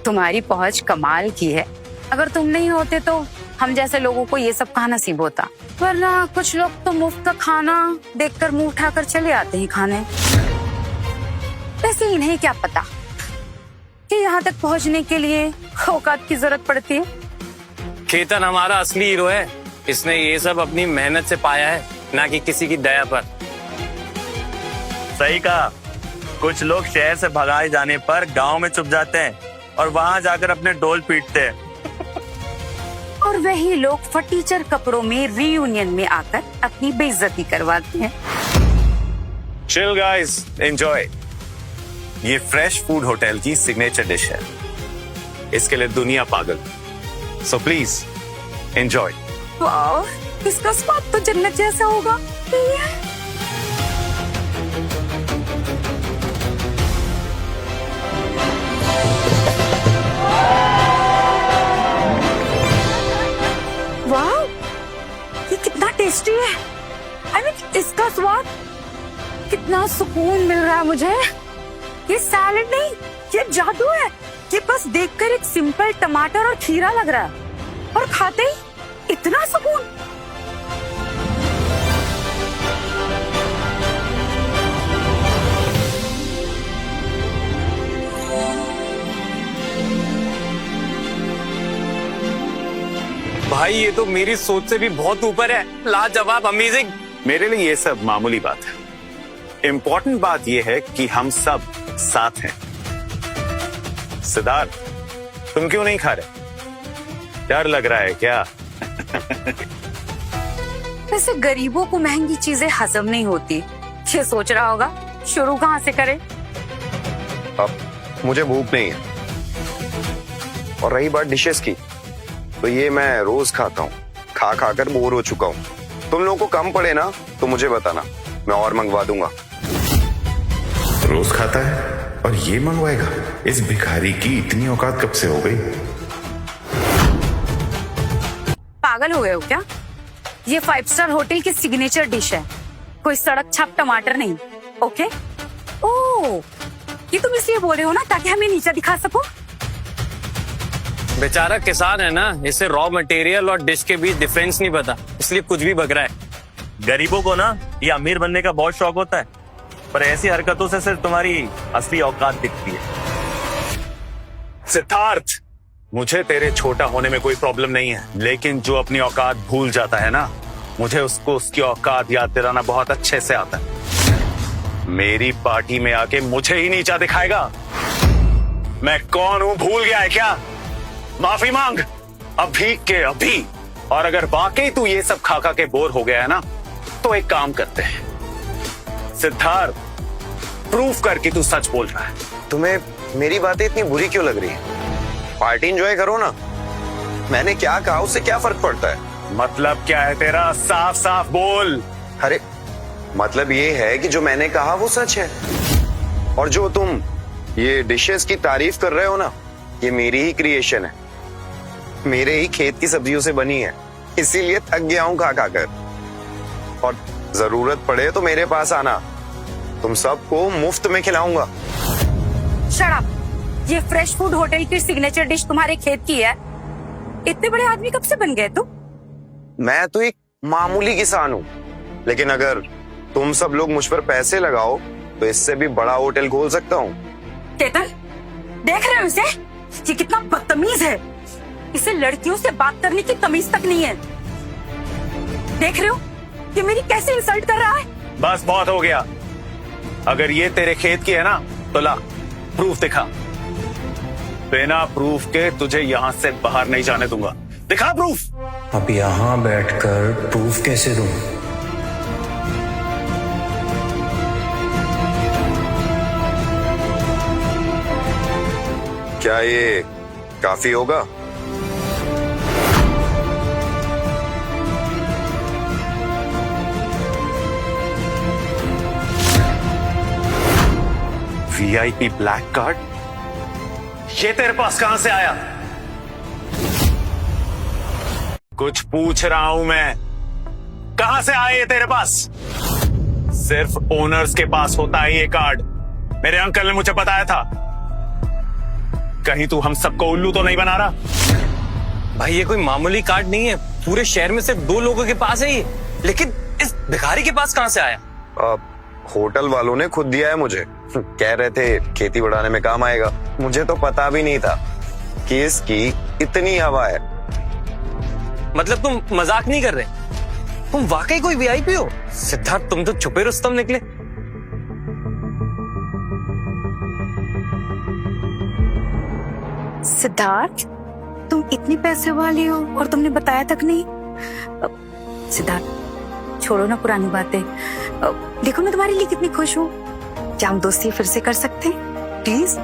तुम्हारी पहुंच कमाल की है। अगर तुम नहीं होते तो हम जैसे लोगों को ये सब कहाँ नसीब होता। वरना कुछ लोग तो मुफ्त का खाना देखकर मुंह उठाकर चले आते हैं खाने। वैसे इन्हें क्या पता कि यहाँ तक पहुँचने के लिए औकात की जरूरत पड़ती है। केतन हमारा असली हीरो है। इसने ये सब अपनी मेहनत से पाया है, ना कि किसी की दया पर। सही कहा। कुछ लोग शहर से भगाए जाने पर गांव में छुप जाते हैं और वहां जाकर अपने डोल पीटते हैं। और वही लोग फटीचर कपड़ों में रीयूनियन में आकर अपनी बेइज्जती करवाते हैं। Chill guys, enjoy. ये फ्रेश फूड होटल की सिग्नेचर डिश है। इसके लिए दुनिया पागल। So please enjoy. वाह, इसका स्वाद तो जन्नत जैसा होगा। वाह, ये कितना टेस्टी है। आई मीन, इसका स्वाद, कितना सुकून मिल रहा है मुझे। ये सैलेड नहीं, ये जादू है। ये बस देखकर एक सिंपल टमाटर और खीरा लग रहा है, और खाते ही इतना सुकून। भाई, ये तो मेरी सोच से भी बहुत ऊपर है। लाजवाब, अमेजिंग। मेरे लिए ये सब मामूली बात है। इम्पोर्टेंट बात ये है कि हम सब साथ हैं। सिद्धार्थ, तुम क्यों नहीं खा रहे? डर लग रहा है क्या? वैसे गरीबों को महंगी चीजें हजम नहीं होती। ये सोच रहा होगा शुरू कहाँ से करे। अब मुझे भूख नहीं है। और रही बात डिशेस की, तो ये मैं रोज खाता हूँ। खा खा कर बोर हो चुका हूँ। तुम लोगों को कम पड़े ना तो मुझे बताना, मैं और मंगवा दूंगा। रोज खाता है और ये मंगवाएगा? इस भिखारी की इतनी औकात कब से हो गई? पागल हो गए हो क्या? ये 5 स्टार होटल की सिग्नेचर डिश है, कोई सड़क छाप टमाटर नहीं। ओके? ओह, ये तुम इसलिए बोल रहे हो ना ताकि हमें नीचा दिखा सको? बेचारा किसान है ना, इसे रॉ मटेरियल और डिश के बीच डिफरेंस नहीं पता, इसलिए कुछ भी बक रहा है। गरीबों को ना ये अमीर बनने का बहुत शौक होता है, पर ऐसी हरकतों से सिर्फ तुम्हारी असली औकात दिखती है। सिद्धार्थ, मुझे तेरे छोटा होने में कोई प्रॉब्लम नहीं है, लेकिन जो अपनी औकात भूल जाता है ना, मुझे उसको उसकी औकात याद दिलाना बहुत अच्छे से आता है। मेरी पार्टी में आके मुझे ही नीचा दिखाएगा? मैं कौन हूं भूल गया है क्या? माफी मांग अभी के अभी। और अगर वाकई तू ये सब खा खा के बोर हो गया है ना, तो एक काम करते हैं। सिद्धार्थ, प्रूफ करके तू सच बोल रहा है। तुम्हें मेरी बातें इतनी बुरी क्यों लग रही है? पार्टी एंजॉय करो ना। मैंने क्या कहा उससे क्या फर्क पड़ता है? मतलब क्या है तेरा? साफ साफ बोल। अरे मतलब ये है कि जो मैंने कहा वो सच है, और जो तुम ये डिशेस की तारीफ कर रहे हो ना, ये मेरी ही क्रिएशन है, मेरे ही खेत की सब्जियों से बनी है, इसीलिए थक गया हूं खा खाकर। और जरूरत पड़े तो मेरे पास आना, तुम सबको मुफ्त में खिलाऊंगा। Shut up. ये फ्रेश फूड होटल की सिग्नेचर डिश तुम्हारे खेत की है? इतने बड़े आदमी कब से बन गए तुम? मैं तो एक मामूली किसान हूँ, लेकिन अगर तुम सब लोग मुझ पर पैसे लगाओ तो इससे भी बड़ा होटल खोल सकता हूँ। केतन, देख रहे हो इसे? ये कितना बदतमीज है। इसे लड़कियों से बात करने की तमीज तक नहीं है। देख रहे हो ये मेरी कैसे इंसल्ट कर रहा है? बस बहुत हो गया। अगर ये तेरे खेत की है ना, तो ला प्रूफ दिखा। बिना प्रूफ के तुझे यहाँ से बाहर नहीं जाने दूंगा। दिखा प्रूफ। अब यहाँ बैठकर प्रूफ कैसे दूं? क्या ये काफी होगा? VIP black card? ये तेरे पास कहां से आया? कुछ पूछ रहा हूं मैं, कहां से आया ये तेरे पास? सिर्फ ओनर्स के पास होता है ये कार्ड। मेरे अंकल ने मुझे बताया था। कहीं तू हम सबको उल्लू तो नहीं बना रहा? भाई ये कोई मामूली कार्ड नहीं है, पूरे शहर में सिर्फ 2 लोगों के पास है ये। लेकिन इस भिखारी के पास कहां से आया? होटल वालों ने खुद दिया है मुझे। कह रहे थे खेती बढ़ाने में काम आएगा। मुझे तो पता भी नहीं था कि इसकी इतनी हवा है। मतलब तुम मजाक नहीं कर रहे? तुम वाकई कोई वीआईपी हो? सिद्धार्थ, तुम तो छुपे रुस्तम निकले। सिद्धार्थ, तुम इतने पैसे वाले हो और तुमने बताया तक नहीं? सिद्धार्थ, छोड़ो ना पुरानी बातें। देखो मैं तुम्हारे लिए कितनी खुश हूँ। क्या हम दोस्ती फिर से कर सकते हैं प्लीज?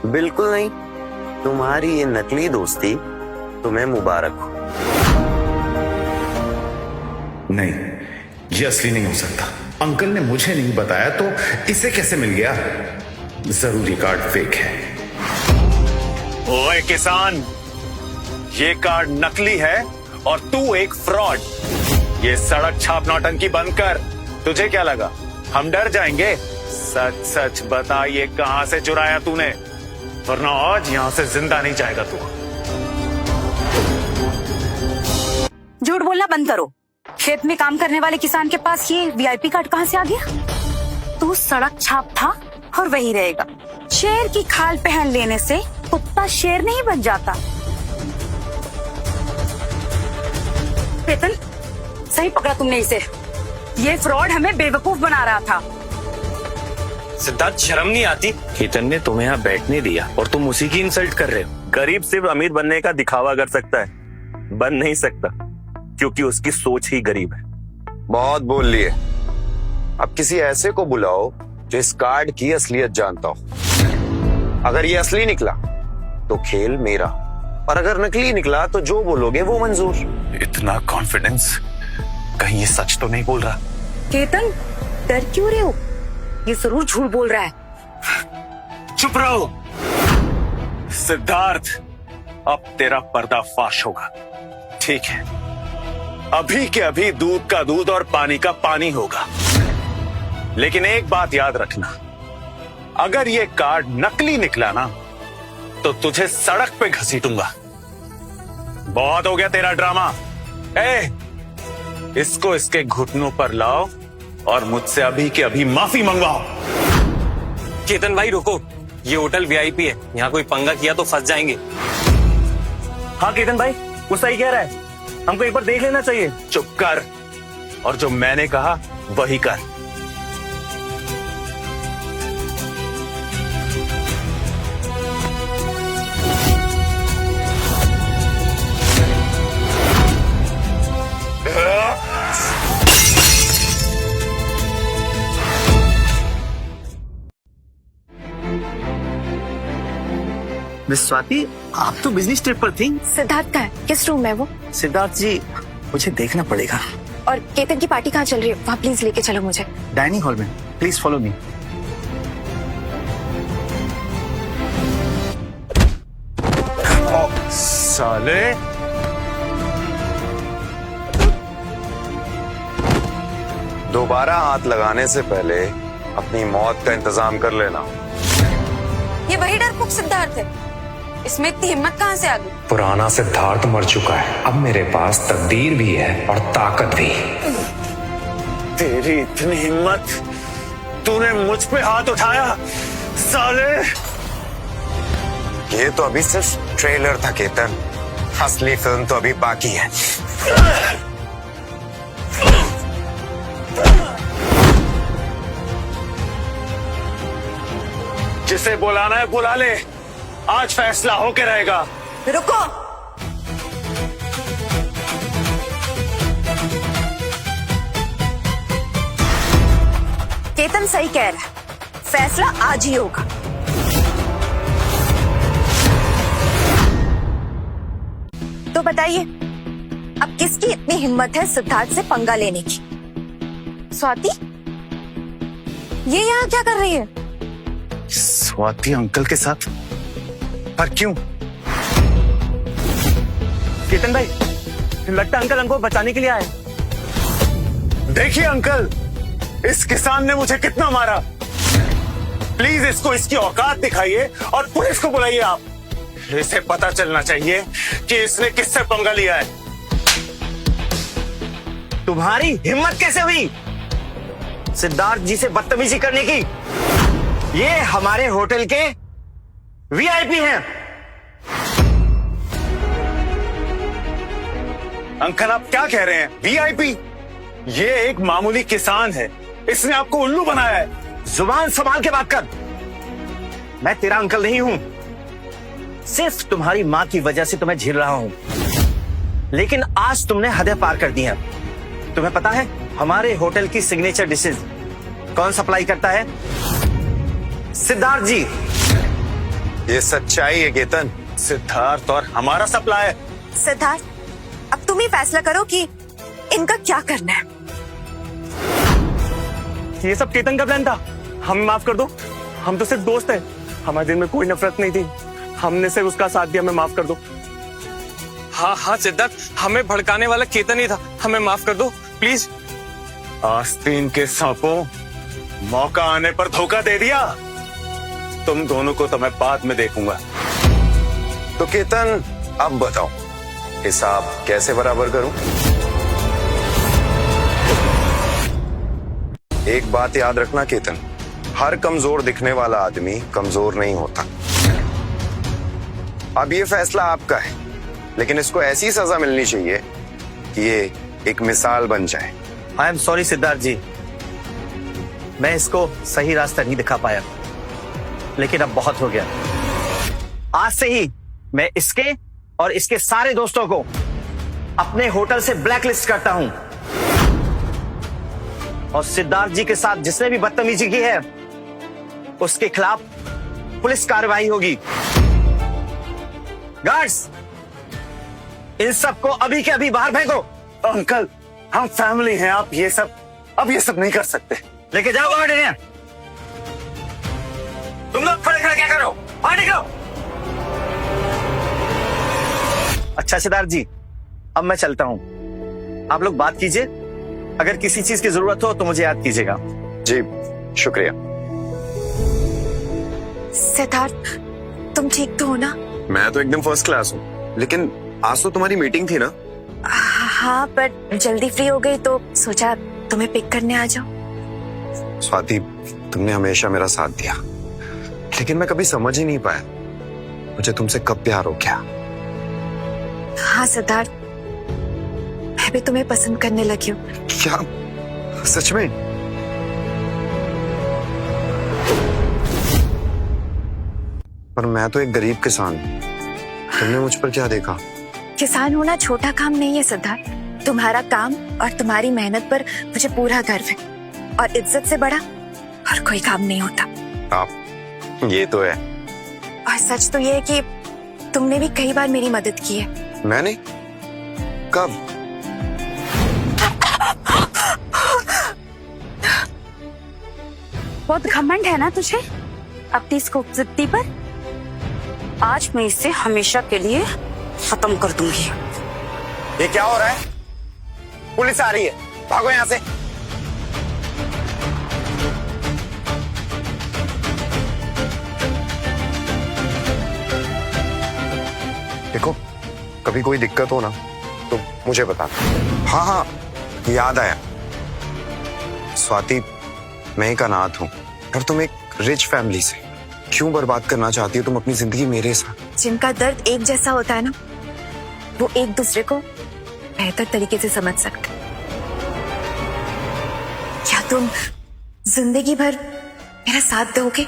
बिल्कुल नहीं। तुम्हारी ये नकली दोस्ती तुम्हें मुबारक हो। नहीं, ये असली नहीं हो सकता। अंकल ने मुझे नहीं बताया तो इसे कैसे मिल गया? जरूरी कार्ड फेक है। ओए किसान, ये कार्ड नकली है और तू एक फ्रॉड। ये सड़क छाप नौटंकी बंद कर। तुझे क्या लगा हम डर जाएंगे? सच सच बता, ये कहां से चुराया तूने, वरना आज यहां से जिंदा नहीं जाएगा तू। झूठ बोलना बंद करो। खेत में काम करने वाले किसान के पास ये वीआईपी कार्ड कहां से आ गया? तू सड़क छाप था और वही रहेगा। शेर की खाल पहन लेने से कुत्ता शेर नहीं बन जाता। केतन, सही पकड़ा तुमने इसे। ये फ्रॉड हमें बेवकूफ बना रहा था। सिद्धार्थ, शर्म नहीं आती? केतन ने तुम्हें यहाँ बैठने दिया और तुम उसी की इंसल्ट कर रहे हो। गरीब सिर्फ अमीर बनने का दिखावा कर सकता है, बन नहीं सकता, क्योंकि उसकी सोच ही गरीब है। बहुत बोल लिए। अब किसी ऐसे को बुलाओ जो इस कार्ड की असलियत जानता हो। अगर ये असली निकला तो खेल मेरा, और अगर नकली निकला तो जो बोलोगे वो मंजूर। इतना कॉन्फिडेंस, कहीं ये सच तो नहीं बोल रहा? केतन, डर क्यों रहे हो? ये जरूर झूठ बोल रहा है। चुप रहो। सिद्धार्थ, अब तेरा पर्दाफाश होगा। ठीक है, अभी के अभी दूध का दूध और पानी का पानी होगा। लेकिन एक बात याद रखना, अगर ये कार्ड नकली निकला ना, तो तुझे सड़क पे घसीटूंगा। बहुत हो गया तेरा ड्रामा। इसको इसके घुटनों पर लाओ और मुझसे अभी के अभी माफी मंगवाओ। केतन भाई रुको, ये होटल वीआईपी है, यहाँ कोई पंगा किया तो फंस जाएंगे। हाँ केतन भाई, वो सही कह रहा है, हमको एक बार देख लेना चाहिए। चुप कर, और जो मैंने कहा वही कर। मिस स्वाति, आप तो बिजनेस ट्रिप पर थी। सिद्धार्थ का है, किस रूम में है वो? सिद्धार्थ जी, मुझे देखना पड़ेगा। और केतन की पार्टी कहाँ चल रही है, वहाँ प्लीज लेके चलो मुझे। डाइनिंग हॉल में, प्लीज फॉलो मी। साले, दोबारा हाथ लगाने से पहले अपनी मौत का इंतजाम कर लेना। ये वही डरपोक सिद्धार्थ है, इसमें इतनी हिम्मत कहाँ से आ गई? पुराना सिद्धार्थ मर चुका है, अब मेरे पास तकदीर भी है और ताकत भी। तेरी इतनी हिम्मत, तूने मुझ पे हाथ उठाया साले। ये तो अभी सिर्फ ट्रेलर था केतन, असली फिल्म तो अभी बाकी है। जिसे बुलाना है बुला ले, आज फैसला होके रहेगा। रुको, केतन सही कह रहा है, फैसला आज ही होगा। तो बताइए, अब किसकी इतनी हिम्मत है सिद्धार्थ से पंगा लेने की? स्वाति, ये यहाँ क्या कर रही है? स्वाति अंकल के साथ? पर क्यों? केतन भाई, लगता है अंकल हमको बचाने के लिए आए। देखिए अंकल, इस किसान ने मुझे कितना मारा। प्लीज इसको इसकी औकात दिखाइए और पुलिस को बुलाइए। आप, इसे पता चलना चाहिए कि इसने किससे पंगा लिया है। तुम्हारी हिम्मत कैसे हुई सिद्धार्थ जी से बदतमीजी करने की? ये हमारे होटल के वीआईपी हैं। अंकल आप क्या कह रहे हैं? वीआईपी? ये एक मामूली किसान है, इसने आपको उल्लू बनाया है। जुबान संभाल के बात कर। मैं तेरा अंकल नहीं हूं, सिर्फ तुम्हारी मां की वजह से तुम्हें झेल रहा हूं, लेकिन आज तुमने हदें पार कर दी हैं। तुम्हें पता है हमारे होटल की सिग्नेचर डिशेज कौन सप्लाई करता है? सिद्धार्थ जी। ये सच्चाई है केतन। सिद्धार्थ और हमारा सप्लायर। सिद्धार्थ, अब तुम ही फैसला करो कि इनका क्या करना है। ये सब केतन का प्लान था, हमें माफ कर दो। हम तो सिर्फ दोस्त हैं, हमारे दिल में कोई नफरत नहीं थी, हमने सिर्फ उसका साथ दिया, हमें माफ कर दो। हाँ हाँ सिद्धार्थ, हमें भड़काने वाला केतन ही था, हमें माफ कर दो प्लीज। आस्तीन के सांपों, मौका आने पर धोखा दे दिया। तुम दोनों को तो मैं बाद में देखूंगा। तो केतन, अब बताओ हिसाब कैसे बराबर करूं? एक बात याद रखना केतन, हर कमजोर दिखने वाला आदमी कमजोर नहीं होता। अब ये फैसला आपका है, लेकिन इसको ऐसी सजा मिलनी चाहिए कि ये एक मिसाल बन जाए। आई एम सॉरी सिद्धार्थ जी, मैं इसको सही रास्ता नहीं दिखा पाया, लेकिन अब बहुत हो गया। आज से ही मैं इसके और इसके सारे दोस्तों को अपने होटल से ब्लैकलिस्ट करता हूं, और सिद्धार्थ जी के साथ जिसने भी बदतमीजी की है उसके खिलाफ पुलिस कार्रवाई होगी। गार्ड्स, इन सबको अभी के अभी बाहर फेंको। अंकल, हम फैमिली हैं, आप ये सब नहीं कर सकते। लेके जाओ गार्ड इन्हें। तुम लोग खड़े खड़े क्या करो, बाहर निकलो। अच्छा सिद्धार्थ जी, अब मैं चलता हूं, आप लोग बात कीजिए, अगर किसी चीज की जरूरत हो तो मुझे याद कीजिएगा। जी शुक्रिया। सिद्धार्थ, तुम ठीक तो हो ना? मैं तो एकदम फर्स्ट क्लास हूँ, लेकिन आज तो तुम्हारी मीटिंग थी ना? हाँ, पर जल्दी फ्री हो गई तो सोचा तुम्हें पिक करने आ जाओ। स्वाति, तुमने हमेशा मेरा साथ दिया, लेकिन मैं कभी समझ ही नहीं पाया मुझे तुमसे कब प्यार हो गया। हाँ सिद्धार्थ, मैं भी तुम्हें पसंद करने लगी हूँ। क्या? सच में? पर मैं तो एक गरीब किसान हूं। तुमने मुझ पर क्या देखा? किसान होना छोटा काम नहीं है सिद्धार्थ। तुम्हारा काम और तुम्हारी मेहनत पर मुझे पूरा गर्व है, और इज्जत से बड़ा और कोई काम नहीं होता। आप, ये तो है। और सच तो ये है कि तुमने भी कई बार मेरी मदद की है। मैंने? कब? बहुत घमंड है ना तुझे अपनी इस खूबसूरती पर? आज मैं इसे हमेशा के लिए खत्म कर दूंगी। ये क्या हो रहा है? पुलिस आ रही है, भागो यहां से। देखो, कभी कोई दिक्कत हो ना तो मुझे बताना। हाँ हाँ, याद आया। स्वाति, मैं एक अनाथ हूँ और तुम एक रिच फैमिली से। क्यों बर्बाद करना चाहती हो तुम अपनी जिंदगी मेरे साथ? जिनका दर्द एक जैसा होता है ना, वो एक दूसरे को बेहतर तरीके से समझ सकते। क्या तुम जिंदगी भर मेरा साथ दोगे?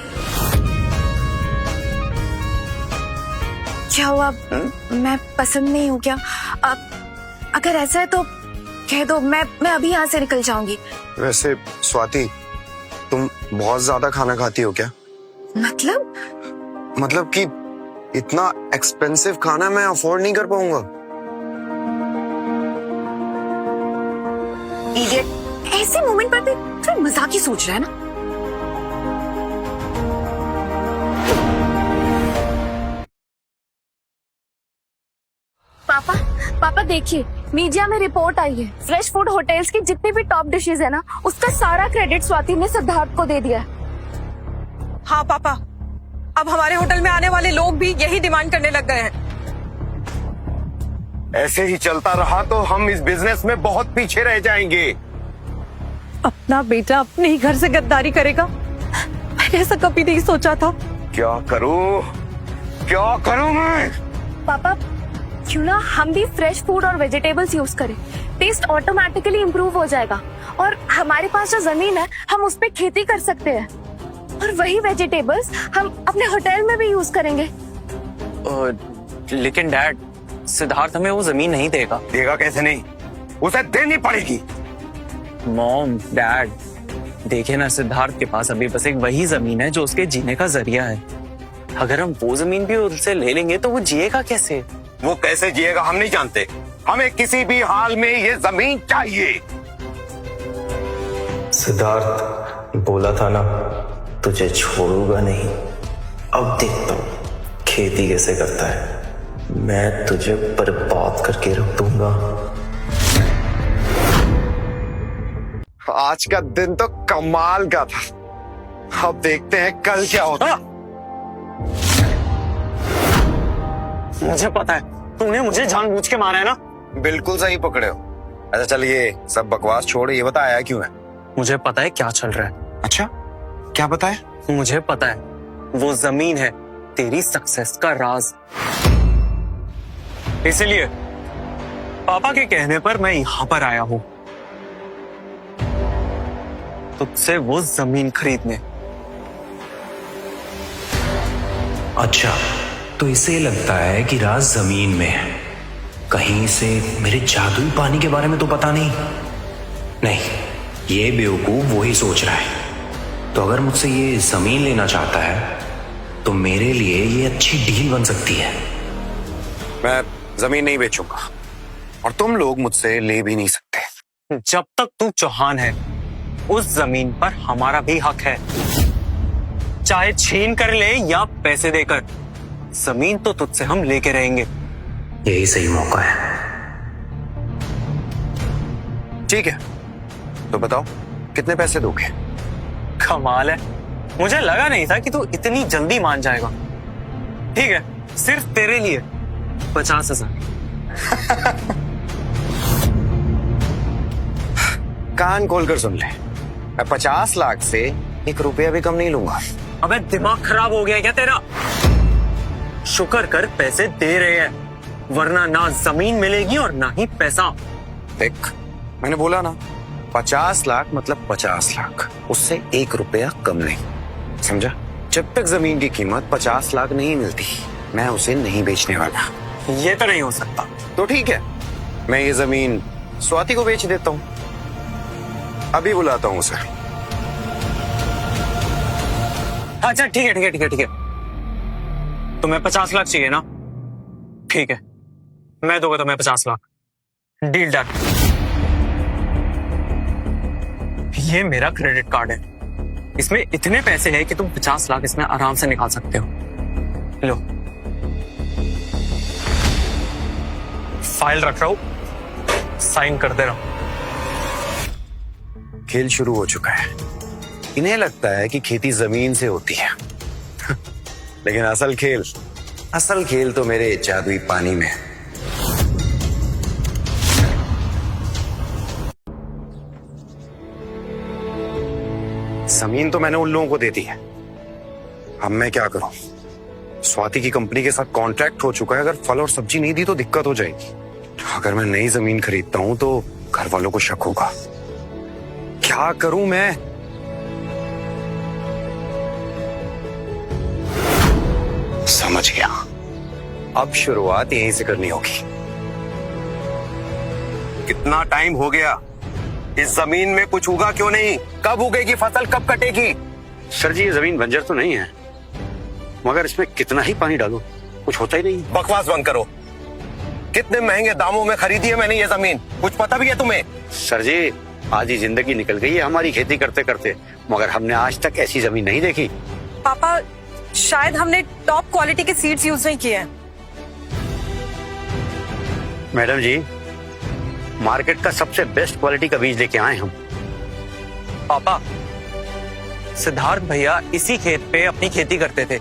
क्या हुआ, मैं पसंद नहीं हूँ क्या? अगर ऐसा है तो कह दो, मैं अभी यहाँ से निकल जाऊंगी। वैसे स्वाति, तुम बहुत ज्यादा खाना खाती हो क्या? मतलब कि इतना एक्सपेंसिव खाना मैं अफोर्ड नहीं कर पाऊंगा। इडियट, ऐसे मोमेंट पर भी थोड़ा मजाक ही सोच रहा है ना। पापा देखिए, मीडिया में रिपोर्ट आई है, फ्रेश फूड होटल्स की जितनी भी टॉप डिशेज है ना, उसका सारा क्रेडिट स्वाति ने सिद्धार्थ को दे दिया है। हाँ पापा, अब हमारे होटल में आने वाले लोग भी यही डिमांड करने लग गए हैं। ऐसे ही चलता रहा तो हम इस बिजनेस में बहुत पीछे रह जाएंगे। अपना बेटा अपने ही घर से गद्दारी करेगा, मैंने ऐसा कभी नहीं सोचा था। क्या करूं मैं? पापा, क्यों ना हम भी फ्रेश फूड और वेजिटेबल्स यूज करें, टेस्ट ऑटोमेटिकली इम्प्रूव हो जाएगा। और हमारे पास जो जमीन है, हम उस पे खेती कर सकते हैं, और वही वेजिटेबल्स हम अपने होटल में भी यूज करेंगे। लेकिन डैड, सिद्धार्थ हमें वो जमीन नहीं देगा। देगा कैसे नहीं? उसे देनी पड़ेगी। मॉम, डैड, देखिए ना, सिद्धार्थ के पास अभी बस एक वही जमीन है जो उसके जीने का जरिया है। अगर हम वो जमीन भी उससे ले लेंगे तो वो जिएगा कैसे? वो कैसे जिएगा हम नहीं जानते। हमें किसी भी हाल में ये जमीन चाहिए। सिद्धार्थ, बोला था ना तुझे छोड़ूंगा नहीं। अब देखता हूँ खेती कैसे करता है। मैं तुझे बर्बाद करके रख दूंगा। आज का दिन तो कमाल का था। अब देखते हैं कल क्या होता। मुझे पता है तूने मुझे जानबूझ के मारा है ना। बिल्कुल सही पकड़े हो। अच्छा चल, ये सब बकवास छोड़, ये बता आया क्यों है? मुझे पता है क्या चल रहा है। अच्छा, क्या पता है? मुझे पता है, वो जमीन है तेरी सक्सेस का राज। इसलिए पापा के कहने पर मैं यहाँ पर आया हूँ, तुझसे वो जमीन खरीदने। अच्छा, तो इसे लगता है कि राज जमीन में है। कहीं से मेरे जादुई पानी के बारे में तो पता नहीं। नहीं, ये बेवकूफ वही सोच रहा है। तो अगर मुझसे ये जमीन लेना चाहता है तो मेरे लिए ये अच्छी डील बन सकती है। मैं जमीन नहीं बेचूंगा और तुम लोग मुझसे ले भी नहीं सकते। जब तक तू चौहान है, उस जमीन पर हमारा भी हक है। चाहे छीन कर ले या पैसे देकर, जमीन तो तुझसे हम लेके रहेंगे। यही सही मौका है। ठीक है, तो बताओ कितने पैसे दोगे? कमाल है, मुझे लगा नहीं था कि तू इतनी जल्दी मान जाएगा। ठीक है, सिर्फ तेरे लिए 50,000। कान खोलकर सुन ले, मैं 50 लाख से 1 रुपया भी कम नहीं लूंगा। अबे दिमाग खराब हो गया क्या तेरा? शुक्र कर पैसे दे रहे हैं, वरना ना जमीन मिलेगी और ना ही पैसा। देख, मैंने बोला ना 50 लाख मतलब 50 लाख, उससे 1 रुपया कम नहीं, समझा? जब तक जमीन की कीमत 50 लाख नहीं मिलती मैं उसे नहीं बेचने वाला। ये तो नहीं हो सकता। तो ठीक है, मैं ये जमीन स्वाति को बेच देता हूँ, अभी बुलाता हूँ उसे। अच्छा ठीक है ठीक है ठीक है ठीक है, तुम्हें 50 लाख चाहिए ना? ठीक है, मैं दूंगा तुम्हें 50 लाख। Deal done. ये मेरा क्रेडिट कार्ड है, इसमें इतने पैसे हैं कि तुम 50 लाख इसमें आराम से निकाल सकते हो। लो, फाइल रख रहा हूं, साइन करते रहो। खेल शुरू हो चुका है। इन्हें लगता है कि खेती जमीन से होती है लेकिन असल खेल तो मेरे जादुई पानी में है। जमीन तो मैंने उन लोगों को दे दी है, अब मैं क्या करूं? स्वाति की कंपनी के साथ कॉन्ट्रैक्ट हो चुका है, अगर फल और सब्जी नहीं दी तो दिक्कत हो जाएगी। अगर मैं नई जमीन खरीदता हूं तो घर वालों को शक होगा। क्या करूं मैं? समझ गया, अब शुरुआत यहीं से करनी होगी। कितना टाइम हो गया, इस जमीन में कुछ उगा क्यों नहीं? कब उगेगी फसल, कब कटेगी? सर जी, ये जमीन बंजर तो नहीं है, मगर इसमें कितना ही पानी डालो कुछ होता ही नहीं। बकवास बंद करो। कितने महंगे दामों में खरीदी है मैंने ये जमीन, कुछ पता भी है तुम्हें? सर जी, आज ही जिंदगी निकल गई है हमारी खेती करते करते, मगर हमने आज तक ऐसी जमीन नहीं देखी। पापा, शायद हमने टॉप क्वालिटी के सीड्स यूज नहीं किए हैं। मैडम जी, मार्केट का सबसे बेस्ट क्वालिटी का बीज लेके आए हम। पापा, सिद्धार्थ भैया इसी खेत पे अपनी खेती करते थे,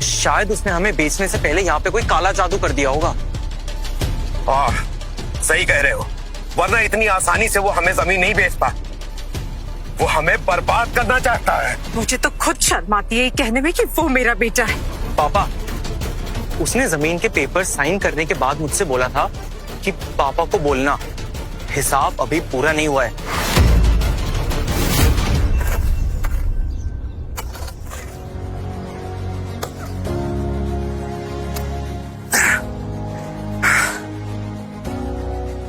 शायद उसने हमें बेचने से पहले यहाँ पे कोई काला जादू कर दिया होगा। सही कह रहे हो, वरना इतनी आसानी से वो हमें जमीन नहीं बेचता, वो हमें बर्बाद करना चाहता है। मुझे तो खुद शर्म आती है ये कहने में कि वो मेरा बेटा है। पापा, उसने जमीन के पेपर साइन करने के बाद मुझसे बोला था कि पापा को बोलना हिसाब अभी पूरा नहीं हुआ है।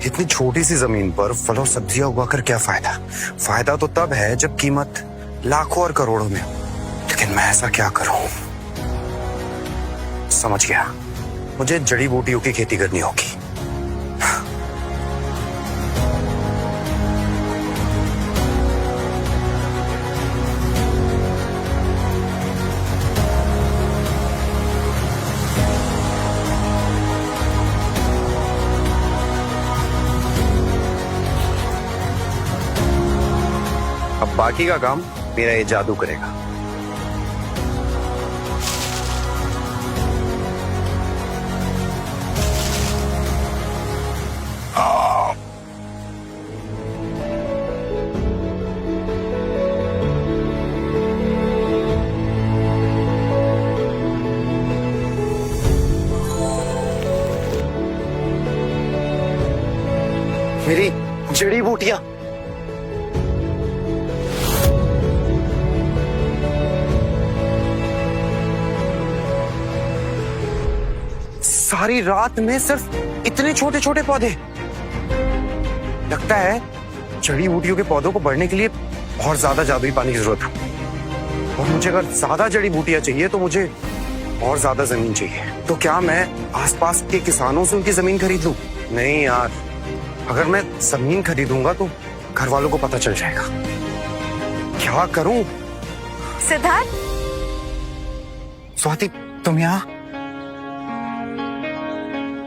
इतनी छोटी सी जमीन पर फल और सब्जियां उगाकर क्या फायदा? फायदा तो तब है जब कीमत लाखों और करोड़ों में हो। लेकिन मैं ऐसा क्या करूं? समझ गया, मुझे जड़ी बूटियों की खेती करनी होगी। अब बाकी का काम मेरा ये जादू करेगा। मेरी जड़ी बूटियां, सारी रात में सिर्फ इतने छोटे छोटे पौधे। लगता है जड़ी बूटियों के पौधों को बढ़ने के लिए बहुत ज्यादा जादुई पानी की जरूरत है, और मुझे अगर ज्यादा जड़ी बूटियां चाहिए तो मुझे और ज्यादा जमीन चाहिए। तो क्या मैं आसपास के किसानों से उनकी जमीन खरीद लूं? नहीं यार, अगर मैं जमीन खरीदूंगा तो घर वालों को पता चल जाएगा। क्या करूं? सिद्धार्थ, स्वाति, तुम यहाँ?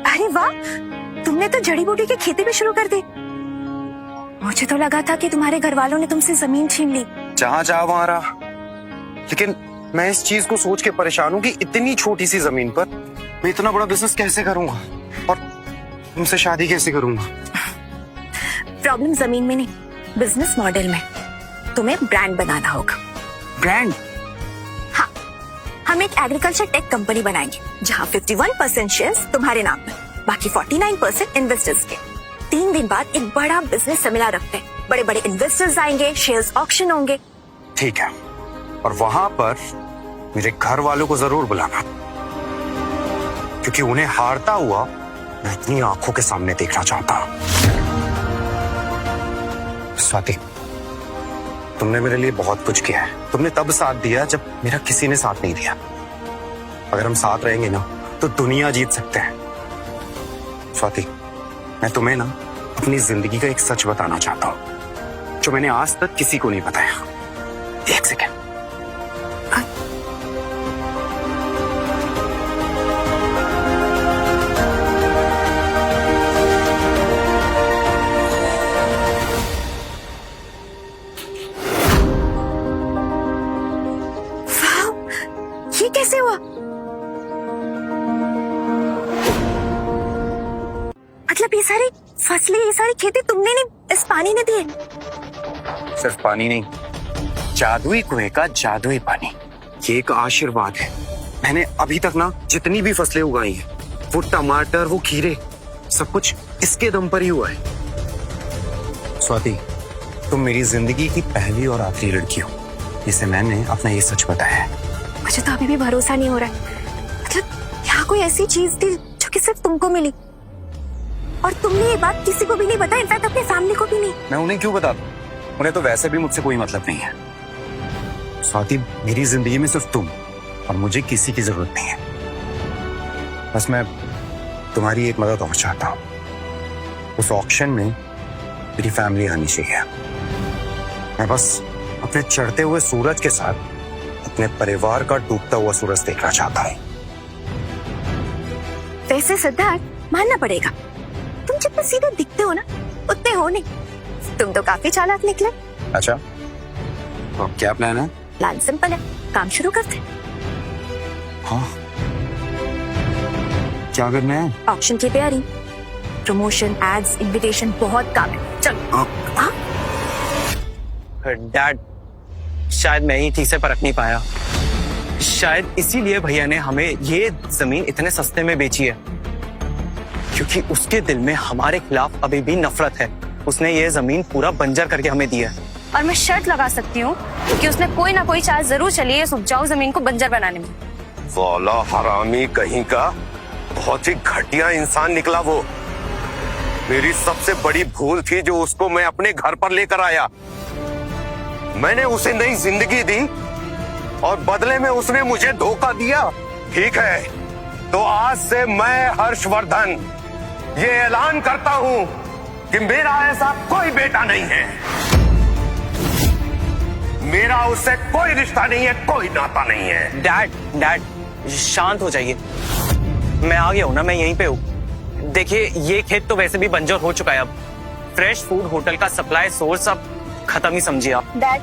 अरे वाह, तुमने तो जड़ी बूटी की खेती भी शुरू कर दी। मुझे तो लगा था कि तुम्हारे घर वालों ने तुमसे जमीन छीन ली। जहां जा वहां रहा, लेकिन मैं इस चीज को सोच के परेशान हूं कि इतनी छोटी सी जमीन पर मैं इतना बड़ा बिजनेस कैसे करूंगा और तुमसे शादी कैसे करूंगा? प्रॉब्लम जमीन में नहीं, बिजनेस मॉडल में तुम्हें ब्रांड बनाना होगा। ब्रांड? हाँ, हम एक एग्रीकल्चर टेक कंपनी बनाएंगे जहाँ 51% शेयर्स तुम्हारे नाम पर, बाकी 49% इन्वेस्टर्स के। 3 दिन बाद एक बड़ा बिजनेस सेमिनार रखते हैं, बड़े बड़े इन्वेस्टर्स आएंगे, शेयर्स ऑक्शन होंगे। ठीक है, और वहां पर मेरे घर वालों को जरूर बुलाना, क्योंकि उन्हें हारता हुआ मैं अपनी आंखों के सामने देखना चाहता हूं। स्वाति, तुमने मेरे लिए बहुत कुछ किया है। तुमने तब साथ दिया जब मेरा किसी ने साथ नहीं दिया। अगर हम साथ रहेंगे ना तो दुनिया जीत सकते हैं। स्वाति, मैं तुम्हें ना अपनी जिंदगी का एक सच बताना चाहता हूं जो मैंने आज तक किसी को नहीं बताया। एक सेकेंड। ये कैसे हुआ? मतलब ये सारी फसलें, ये सारी खेती तुमने नहीं, इस पानी ने दिए? सिर्फ पानी नहीं, जादुई कुएं का जादुई पानी, ये एक आशीर्वाद है। मैंने अभी तक ना जितनी भी फसलें उगाई हैं, वो टमाटर, वो खीरे, सब कुछ इसके दम पर ही हुआ है। स्वाति, तुम मेरी जिंदगी की पहली और आखिरी लड़की हो, इसे मैंने अपना ये सच बताया है। मुझे तो अभी भी भरोसा नहीं हो रहा है। मतलब यहाँ कोई ऐसी चीज थी जो कि सिर्फ तुमको मिली, और तुमने ये बात किसी को भी नहीं बताई, इनफैक्ट अपनी फैमिली को भी नहीं। मैं उन्हें क्यों बता दूं? उन्हें तो वैसे भी मुझसे कोई मतलब नहीं है। स्वाति, मेरी जिंदगी में सिर्फ तुम और मुझे किसी की जरूरत नहीं है। बस मैं तुम्हारी एक मदद और चाहता हूँ। उस ऑक्शन में मेरी फैमिली आनी चाहिए। मैं बस अपने चढ़ते हुए सूरज के साथ अपने परिवार का डूबता हुआ सूरज देखना चाहता हूँ। वैसे सिद्धार्थ, मानना पड़ेगा, तुम जितने सीधे दिखते हो ना उतने हो नहीं। तुम तो काफी चालाक निकले। अच्छा, तो अब क्या प्लान है? प्लान सिंपल है, काम शुरू करते। हाँ, क्या करना है? ऑक्शन की तैयारी, प्रमोशन, एड्स, इनविटेशन, बहुत काम है। चलो। हाँ? डैड, शायद मैं ही ठीक से परख नहीं पाया। शायद इसीलिए भैया ने हमें ये जमीन इतने सस्ते में बेची है, क्योंकि उसके दिल में हमारे खिलाफ अभी भी नफरत है। उसने ये जमीन पूरा बंजर करके हमें दी है। और मैं शर्त लगा सकती हूँ कि उसने कोई ना कोई चाल जरूर चली है इस उपजाऊ जमीन को बंजर बनाने में। वाला हरामी कहीं का, बहुत ही घटिया इंसान निकला वो। मेरी सबसे बड़ी भूल थी जो उसको मैं अपने घर पर लेकर आया। मैंने उसे नई जिंदगी दी और बदले में उसने मुझे धोखा दिया। ठीक है, तो आज से मैं हर्षवर्धन ये ऐलान करता हूं कि मेरा ऐसा कोई बेटा नहीं है। मेरा उससे कोई रिश्ता नहीं है, कोई नाता नहीं है। डैड, शांत हो जाइए। मैं आ गया हूँ ना, मैं यहीं पे हूँ। देखिए, ये खेत तो वैसे भी बंजर हो चुका है। अब फ्रेश फूड होटल का सप्लाई सोर्स अब खत्म ही समझिए आप। डैड,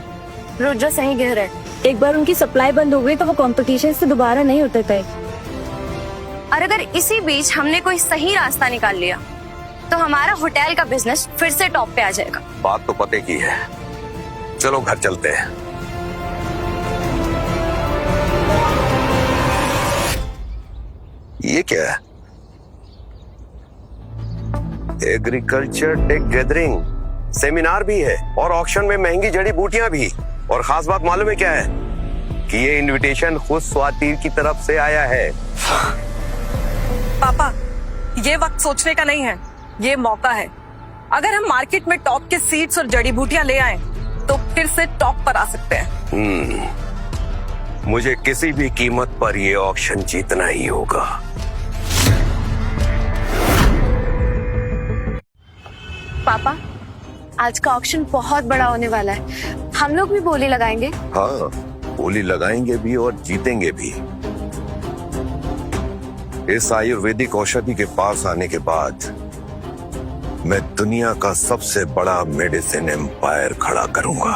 रुद्र सही कह रहे हैं। एक बार उनकी सप्लाई बंद हो गई तो वो कंपटीशन से दोबारा नहीं होते थे। और अगर इसी बीच हमने कोई सही रास्ता निकाल लिया तो हमारा होटल का बिजनेस फिर से टॉप पे आ जाएगा। बात तो पते की है। चलो घर चलते हैं। ये क्या है? एग्रीकल्चर टेक गैदरिंग सेमिनार भी है और ऑक्शन में महंगी जड़ी बूटियां भी। और खास बात मालूम है क्या है? कि ये इनविटेशन खुद स्वाति की तरफ से आया है। पापा, ये वक्त सोचने का नहीं है, ये मौका है। अगर हम मार्केट में टॉप के सीड्स और जड़ी बूटियां ले आए तो फिर से टॉप पर आ सकते हैं। मुझे किसी भी कीमत पर ये ऑक्शन जीतना ही होगा। पापा, आज का ऑक्शन बहुत बड़ा होने वाला है। हम लोग भी बोली लगाएंगे। हाँ, बोली लगाएंगे भी और जीतेंगे भी। इस आयुर्वेदिक औषधि के पास आने के बाद मैं दुनिया का सबसे बड़ा मेडिसिन एम्पायर खड़ा करूंगा।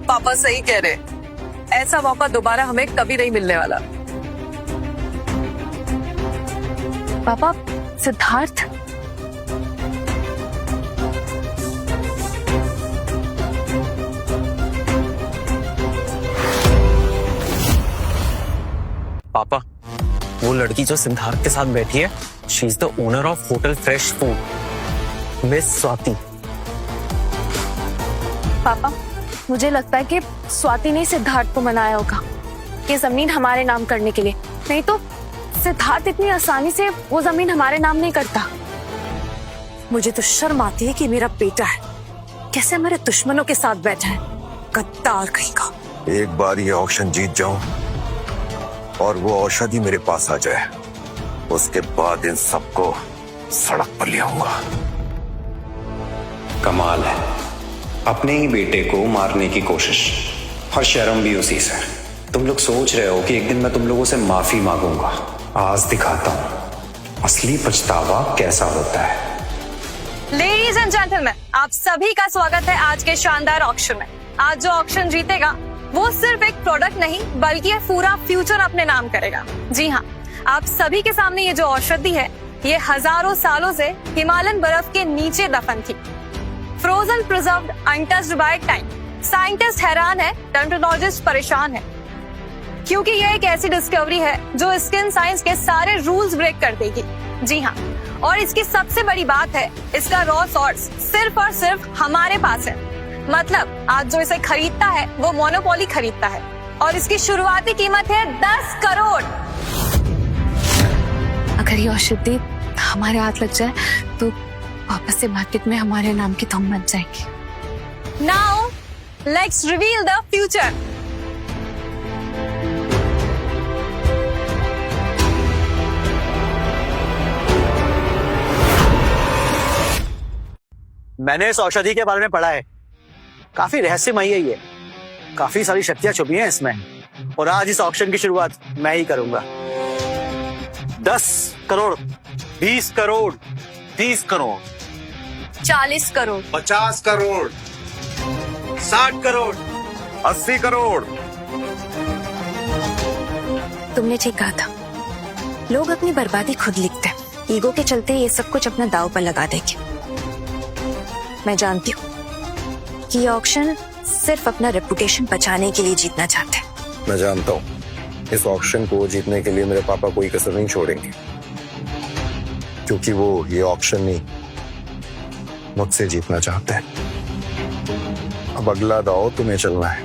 पापा सही कह रहे, ऐसा मौका दोबारा हमें कभी नहीं मिलने वाला। पापा, सिद्धार्थ, पापा, वो लड़की जो सिद्धार्थ के साथ बैठी है, she is the owner of hotel fresh food, miss Swati. पापा, मुझे लगता है कि स्वाति ने सिद्धार्थ को मनाया होगा ये जमीन हमारे नाम करने के लिए, नहीं तो सिद्धार्थ इतनी आसानी से वो जमीन हमारे नाम नहीं करता। मुझे तो शर्म आती है कि मेरा बेटा है कैसे हमारे दुश्मनों के साथ बैठा है, गद्दार कहीं का। एक बार ये ऑक्शन जीत जाऊं और वो औषधि मेरे पास आ जाए, उसके बाद इन सबको सड़क पर ले आऊंगा। कमाल है, अपने ही बेटे को मारने की कोशिश और शर्म भी उसी से। तुम लोग सोच रहे हो कि एक दिन मैं तुम लोगों से माफी मांगूंगा, आज दिखाता हूं असली पछतावा कैसा होता है। लेडीज एंड जेंटलमैन, आप सभी का स्वागत है आज के शानदार ऑक्शन में। आज जो ऑक्शन जीतेगा वो सिर्फ एक प्रोडक्ट नहीं बल्कि ये पूरा फ्यूचर अपने नाम करेगा। जी हाँ, आप सभी के सामने ये जो औषधि है ये हजारों सालों से हिमालयन बर्फ के नीचे दफन थी, frozen preserved untouched by time. Scientist हैरान है, डर्मेटोलॉजिस्ट परेशान है, क्योंकि यह एक ऐसी डिस्कवरी है जो स्किन साइंस के सारे रूल्स ब्रेक कर देगी। जी हाँ, और इसकी सबसे बड़ी बात है इसका रॉ सोर्स सिर्फ और सिर्फ हमारे पास है। मतलब आज जो इसे खरीदता है वो मोनोपोली खरीदता है और इसकी शुरुआती कीमत है 10 करोड़। अगर ये औषधि हमारे हाथ लग जाए तो वापस से मार्केट में हमारे नाम की धूम मच जाएगी। Now let's reveal the future. मैंने इस औषधि के बारे में पढ़ा है, काफी रहस्यमयी है ये, काफी सारी शक्तियां छुपी हैं इसमें, और आज इस ऑक्शन की शुरुआत मैं ही करूंगा। 10 करोड़, 20 करोड़, 30 करोड़, 40 करोड़, 50 करोड़, 60 करोड़, 80 करोड़। तुमने ठीक कहा था, लोग अपनी बर्बादी खुद लिखते हैं, ईगो के चलते ये सब कुछ अपना दांव पर लगा देंगे। मैं जानती हूँ कि ये ऑक्शन सिर्फ अपना रेपुटेशन बचाने के लिए जीतना चाहते हैं। मैं जानता हूँ इस ऑक्शन को जीतने के लिए मेरे पापा कोई कसर नहीं छोड़ेंगे, क्योंकि वो ये ऑक्शन नहीं मुझसे जीतना चाहते हैं। अब अगला दाव तुम्हें चलना है,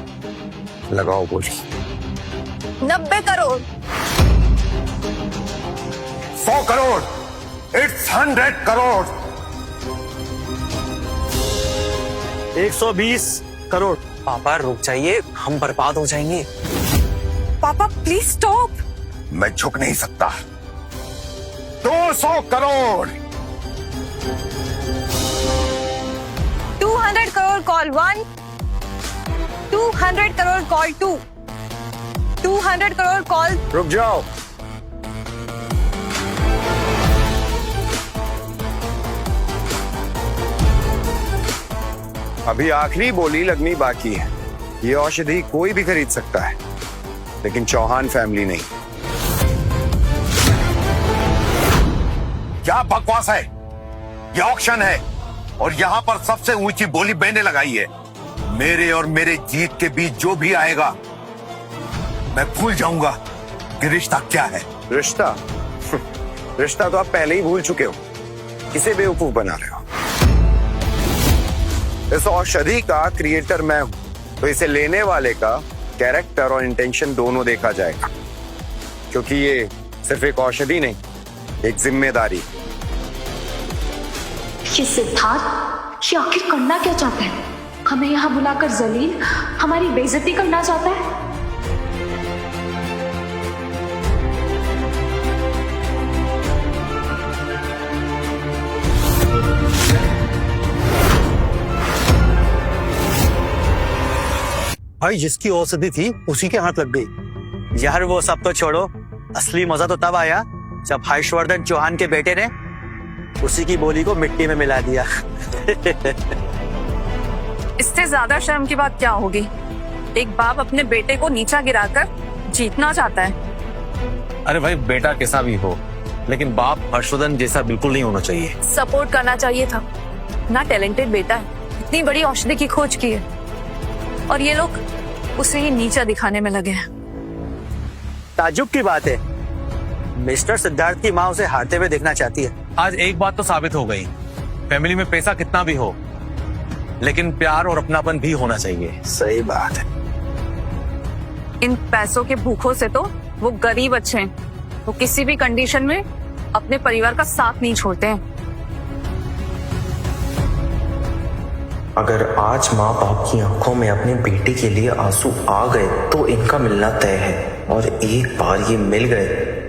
लगाओ बोली। 90 करोड़, 100 करोड़, It's 100 करोड़, 120 करोड़। पापा रुक जाइए, हम बर्बाद हो जाएंगे। पापा प्लीज स्टॉप। मैं झुक नहीं सकता। 200 crore, 200 crore call 1, 200 crore call 2, 200 crore call. रुक जाओ, अभी आखिरी बोली लगनी बाकी है। ये औषधि कोई भी खरीद सकता है, लेकिन चौहान फैमिली नहीं। क्या बकवास है? ये ऑक्शन है और यहाँ पर सबसे ऊंची बोली मैंने लगाई है। मेरे और मेरे जीत के बीच जो भी आएगा मैं भूल जाऊंगा कि रिश्ता क्या है। रिश्ता? रिश्ता तो आप पहले ही भूल चुके हो, किसे बेवकूफ बना रहे हो। इस औषधि का क्रिएटर मैं हूं, तो इसे लेने वाले का कैरेक्टर और इंटेंशन दोनों देखा जाएगा, क्योंकि ये सिर्फ एक औषधि नहीं, एक जिम्मेदारी। ये सिद्धार्थ ये आखिर करना क्या चाहता है? हमें यहाँ बुलाकर जलील हमारी बेइज्जती करना चाहता है? भाई जिसकी औषधि थी उसी के हाथ लग गई। यार वो सब तो छोड़ो, असली मजा तो तब आया जब हर्षवर्धन चौहान के बेटे ने उसी की बोली को मिट्टी में मिला दिया। इससे ज्यादा शर्म की बात क्या होगी? एक बाप अपने बेटे को नीचा गिराकर जीतना चाहता है। अरे भाई, बेटा कैसा भी हो, लेकिन बाप हर्षवर्धन जैसा बिल्कुल नहीं होना चाहिए। सपोर्ट करना चाहिए था ना। टैलेंटेड बेटा है, इतनी बड़ी औषधि की खोज की है, और ये लोग उसे ही नीचा दिखाने में लगे हैं। ताज्जुब की बात है, मिस्टर सिद्धार्थ की माँ उसे हारते हुए देखना चाहती है। आज एक बात तो साबित हो गई, फैमिली में पैसा कितना भी हो, लेकिन प्यार और अपनापन भी होना चाहिए। सही बात है। इन पैसों के भूखों से तो वो गरीब अच्छे हैं, वो किसी भी कंडीशन में अपने परिवार का साथ नहीं छोड़ते हैं। अगर आज माँ बाप की आंखों में अपने बेटे के लिए आंसू आ गए तो इनका मिलना तय है, और एक बार ये मिल गए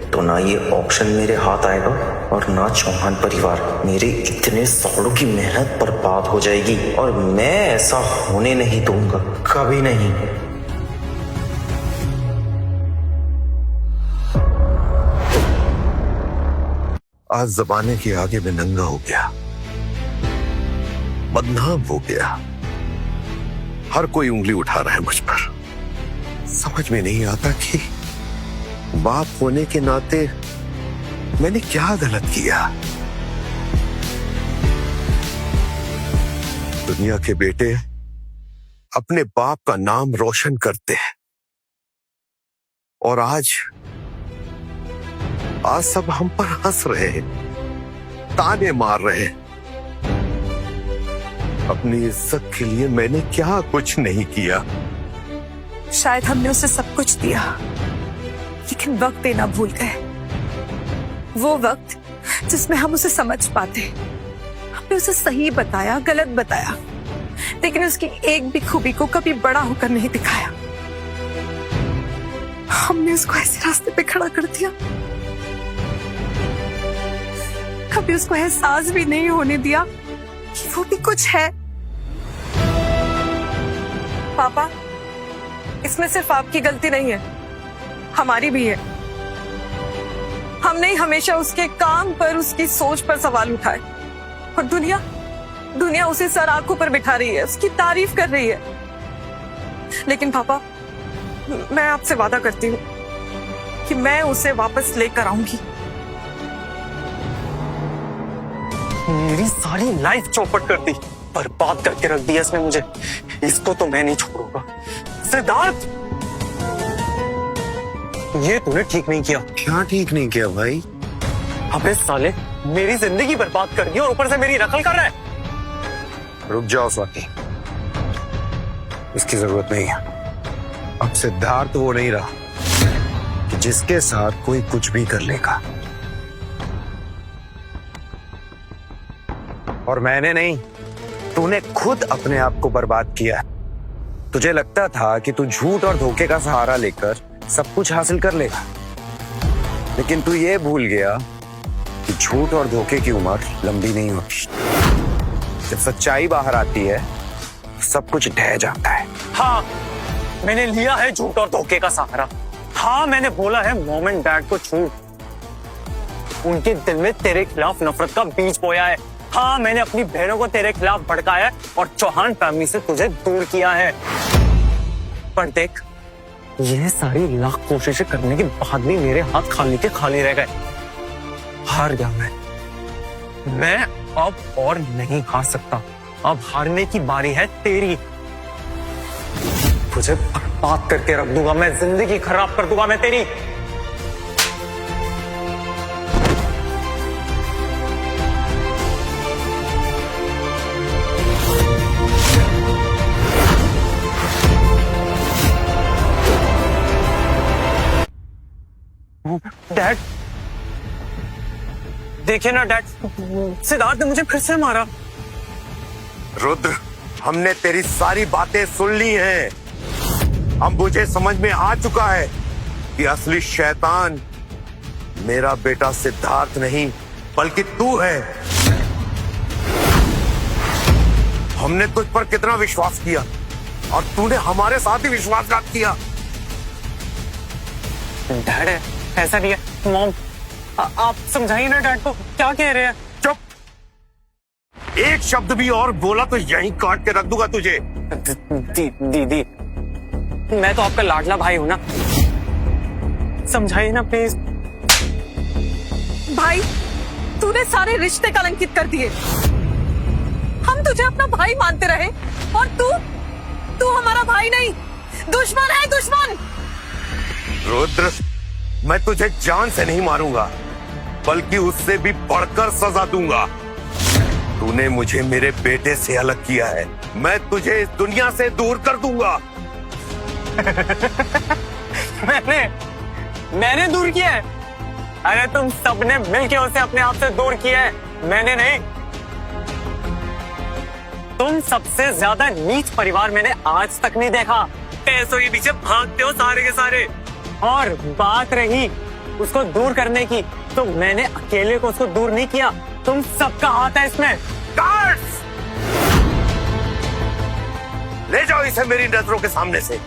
तो ना ये ऑप्शन मेरे हाथ आएगा और ना चौहान परिवार। मेरे इतने सालों की मेहनत बर्बाद हो जाएगी, और मैं ऐसा होने नहीं दूंगा, कभी नहीं। आज जमाने के आगे में नंगा हो गया, बदनाम हो गया। हर कोई उंगली उठा रहा है मुझ पर। समझ में नहीं आता कि बाप होने के नाते मैंने क्या गलत किया। दुनिया के बेटे अपने बाप का नाम रोशन करते हैं, और आज सब हम पर हंस रहे हैं, ताने मार रहे हैं। अपनी इज्जत के लिए मैंने क्या कुछ नहीं किया। शायद हमने उसे सब कुछ दिया, लेकिन वक्त देना भूल गए। वो वक्त जिसमें हम उसे समझ पाते। हमने उसे सही बताया, गलत बताया, लेकिन उसकी एक भी खूबी को कभी बड़ा होकर नहीं दिखाया। हमने उसको ऐसे रास्ते पे खड़ा कर दिया, कभी उसको एहसास भी नहीं होने दिया कि वो भी कुछ है। पापा, इसमें सिर्फ आपकी गलती नहीं है, हमारी भी है। हमने ही हमेशा उसके काम पर, उसकी सोच पर सवाल उठाए, और दुनिया उसे सर आंखों पर बिठा रही है, उसकी तारीफ कर रही है। लेकिन पापा, मैं आपसे वादा करती हूँ कि मैं उसे वापस लेकर आऊंगी। मेरी सारी लाइफ चौपट कर दी, बर्बाद करके रख दिया इसने मुझे। इसको तो मैं नहीं छोड़ूंगा। सिद्धार्थ, ये तूने ठीक नहीं किया। क्या ठीक नहीं किया भाई? अबे साले, मेरी जिंदगी बर्बाद कर दी और ऊपर से मेरी नकल कर रहा है। रुक जाओ स्वाति, इसकी जरूरत नहीं है। अब सिद्धार्थ वो नहीं रहा कि जिसके साथ कोई कुछ भी कर लेगा। और मैंने नहीं, तूने खुद अपने आप को बर्बाद किया। तुझे लगता था कि तू झूठ और धोखे का सहारा लेकर सब कुछ हासिल कर लेगा, लेकिन तू ये भूल गया कि झूठ और धोखे की उम्र लंबी नहीं होती। जब सच्चाई बाहर आती है, सब कुछ ढह जाता है। हाँ, मैंने लिया है झूठ और धोखे का सहारा। हाँ, मैंने बोला है मॉम एंड डैड को झूठ। उनके दिल में तेरे खिलाफ नफरत का बीज बोया है। हाँ, मैंने अपनी बहनों को तेरे खिलाफ भड़काया और चौहान फैमिली से तुझे दूर किया है। पर देख, ये सारी लाख कोशिशें करने के बाद भी मेरे हाथ खाली के खाली रह गए। हार गया मैं अब और नहीं हार सकता। अब हारने की बारी है तेरी। तुझे बर्बाद करके रख दूंगा मैं, जिंदगी खराब कर दूंगा मैं तेरी। डैड, देखिए ना डैड, सिद्धार्थ ने मुझे फिर से मारा। रुद्र, हमने तेरी सारी बातें सुन ली हैं। अब मुझे समझ में आ चुका है कि असली शैतान मेरा बेटा सिद्धार्थ नहीं, बल्कि तू है। हमने तुझ पर कितना विश्वास किया, और तूने हमारे साथ ही विश्वासघात किया। डैड, ऐसा नहीं है। मॉम, आप समझाइए ना डैड को, क्या कह रहे हैं? चुप, एक शब्द भी और बोला तो यहीं काट के रख दूंगा तुझे। दीदी, मैं तो आपका लाडला भाई हूं ना, समझाइए ना प्लीज। भाई, तूने सारे रिश्ते कलंकित कर दिए। हम तुझे अपना भाई मानते रहे, और तू हमारा भाई नहीं, दुश्मन है, दुश्मन। रुद्र, मैं तुझे जान से नहीं मारूंगा, बल्कि उससे भी बढ़कर सजा दूंगा। तूने मुझे मेरे बेटे से अलग किया है, मैं तुझे इस दुनिया से दूर कर दूंगा। मैंने दूर किया है? अरे तुम सबने मिलके उसे अपने आप से दूर किया है, मैंने नहीं। तुम सबसे ज्यादा नीच परिवार मैंने आज तक नहीं देखा। पैसों के पीछे भागते हो सारे के सारे। और बात रही उसको दूर करने की, तो मैंने अकेले को उसको दूर नहीं किया, तुम सबका हाथ है इसमें। गार्ड्स! ले जाओ इसे मेरी नजरों के सामने से।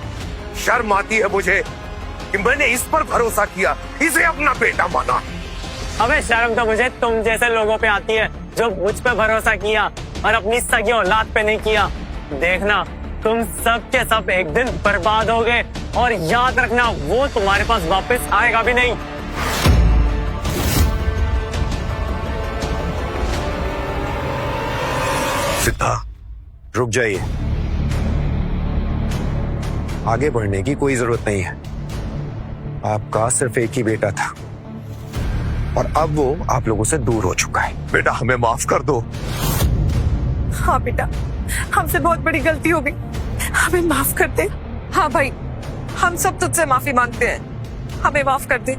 शर्म आती है मुझे कि मैंने इस पर भरोसा किया, इसे अपना बेटा माना। अबे शर्म तो मुझे तुम जैसे लोगों पे आती है जो मुझ पे भरोसा किया और अपनी सगी औलाद पे नहीं किया। देखना तुम सब के सब एक दिन बर्बाद हो गए, और याद रखना वो तुम्हारे पास वापस आएगा भी नहीं। सिद्धार्थ, रुक जाइए। आगे बढ़ने की कोई जरूरत नहीं है। आपका सिर्फ एक ही बेटा था और अब वो आप लोगों से दूर हो चुका है। बेटा हमें माफ कर दो। हाँ बेटा, हमसे बहुत बड़ी गलती हो गई, हमें माफ कर दे। हाँ भाई, हम सब तुझसे माफी मांगते हैं, हमें माफ कर दे।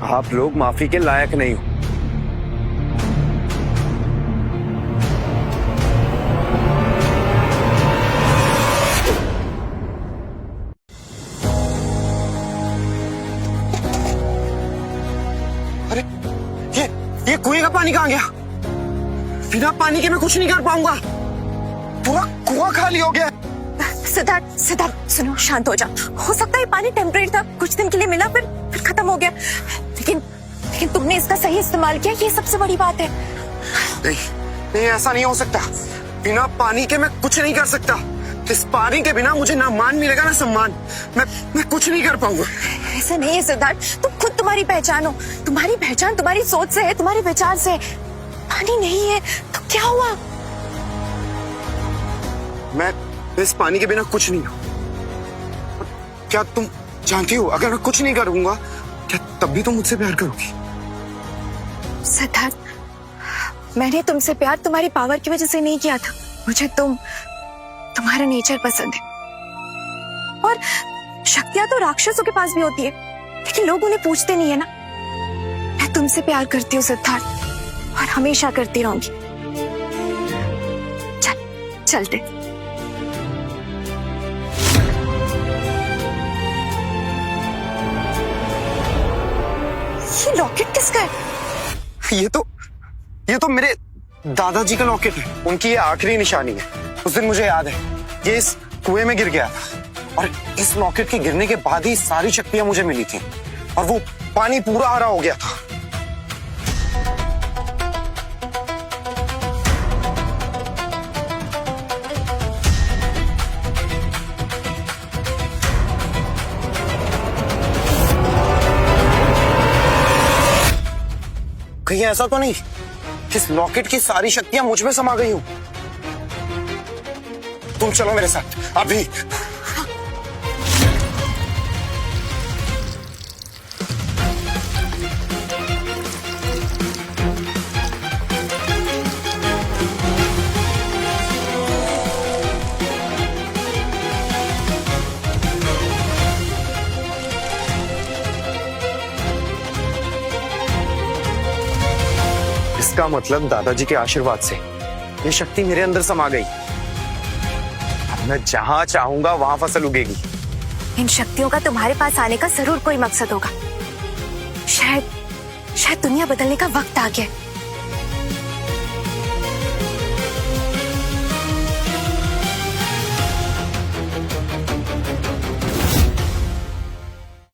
आप लोग माफी के लायक नहीं हो। अरे ये कुएं का पानी कहाँ गया? बिना पानी के मैं कुछ नहीं कर पाऊंगा। पूरा कुआं खाली हो गया। सिद्धार्थ सिद्धार्थ सुनो, शांत हो जा। हो सकता है ये पानी टेम्परेरी था, कुछ दिन के लिए मिला, फिर खत्म हो गया। लेकिन तुमने इसका सही इस्तेमाल किया, ये सबसे बड़ी बात है। नहीं, ऐसा नहीं हो सकता। बिना पानी के मैं कुछ नहीं कर सकता। इस पानी के बिना मुझे ना मान मिलेगा ना सम्मान। मैं कुछ नहीं कर पाऊंगा। ऐसा नहीं है सिद्धार्थ, तुम खुद तुम्हारी पहचान हो। तुम्हारी पहचान तुम्हारी सोच से है, तुम्हारे विचार से। पानी नहीं है तो क्या हुआ? मैं इस पानी के बिना कुछ नहीं हूं। क्या तुम जानती हो, अगर मैं कुछ नहीं करूंगा क्या तब भी तुम मुझसे प्यार करोगी? सिद्धार्थ, मैंने तुमसे प्यार तुम्हारी पावर की वजह से नहीं किया था। मुझे तुम्हारा नेचर पसंद है। और शक्तियां तो राक्षसों के पास भी होती है, लेकिन लोग उन्हें पूछते नहीं है ना। मैं तुमसे प्यार करती हूँ सिद्धार्थ, और हमेशा करती रहूंगी। चलते। ये लॉकेट किसका है? ये तो मेरे दादाजी का लॉकेट है। उनकी ये आखिरी निशानी है। उस दिन मुझे याद है, ये इस कुएं में गिर गया था, और इस लॉकेट के गिरने के बाद ही सारी शक्तियां मुझे मिली थी, और वो पानी पूरा हरा हो गया था। कहीं ऐसा तो नहीं इस लॉकेट की सारी शक्तियां मुझ में समा गई हूं? तुम चलो मेरे साथ अभी। इसका मतलब दादाजी के आशीर्वाद से ये शक्ति मेरे अंदर समा गई। अब मैं जहां चाहूंगा वहां फसल उगेगी। इन शक्तियों का तुम्हारे पास आने का जरूर कोई मकसद होगा। शायद दुनिया बदलने का वक्त आ गया।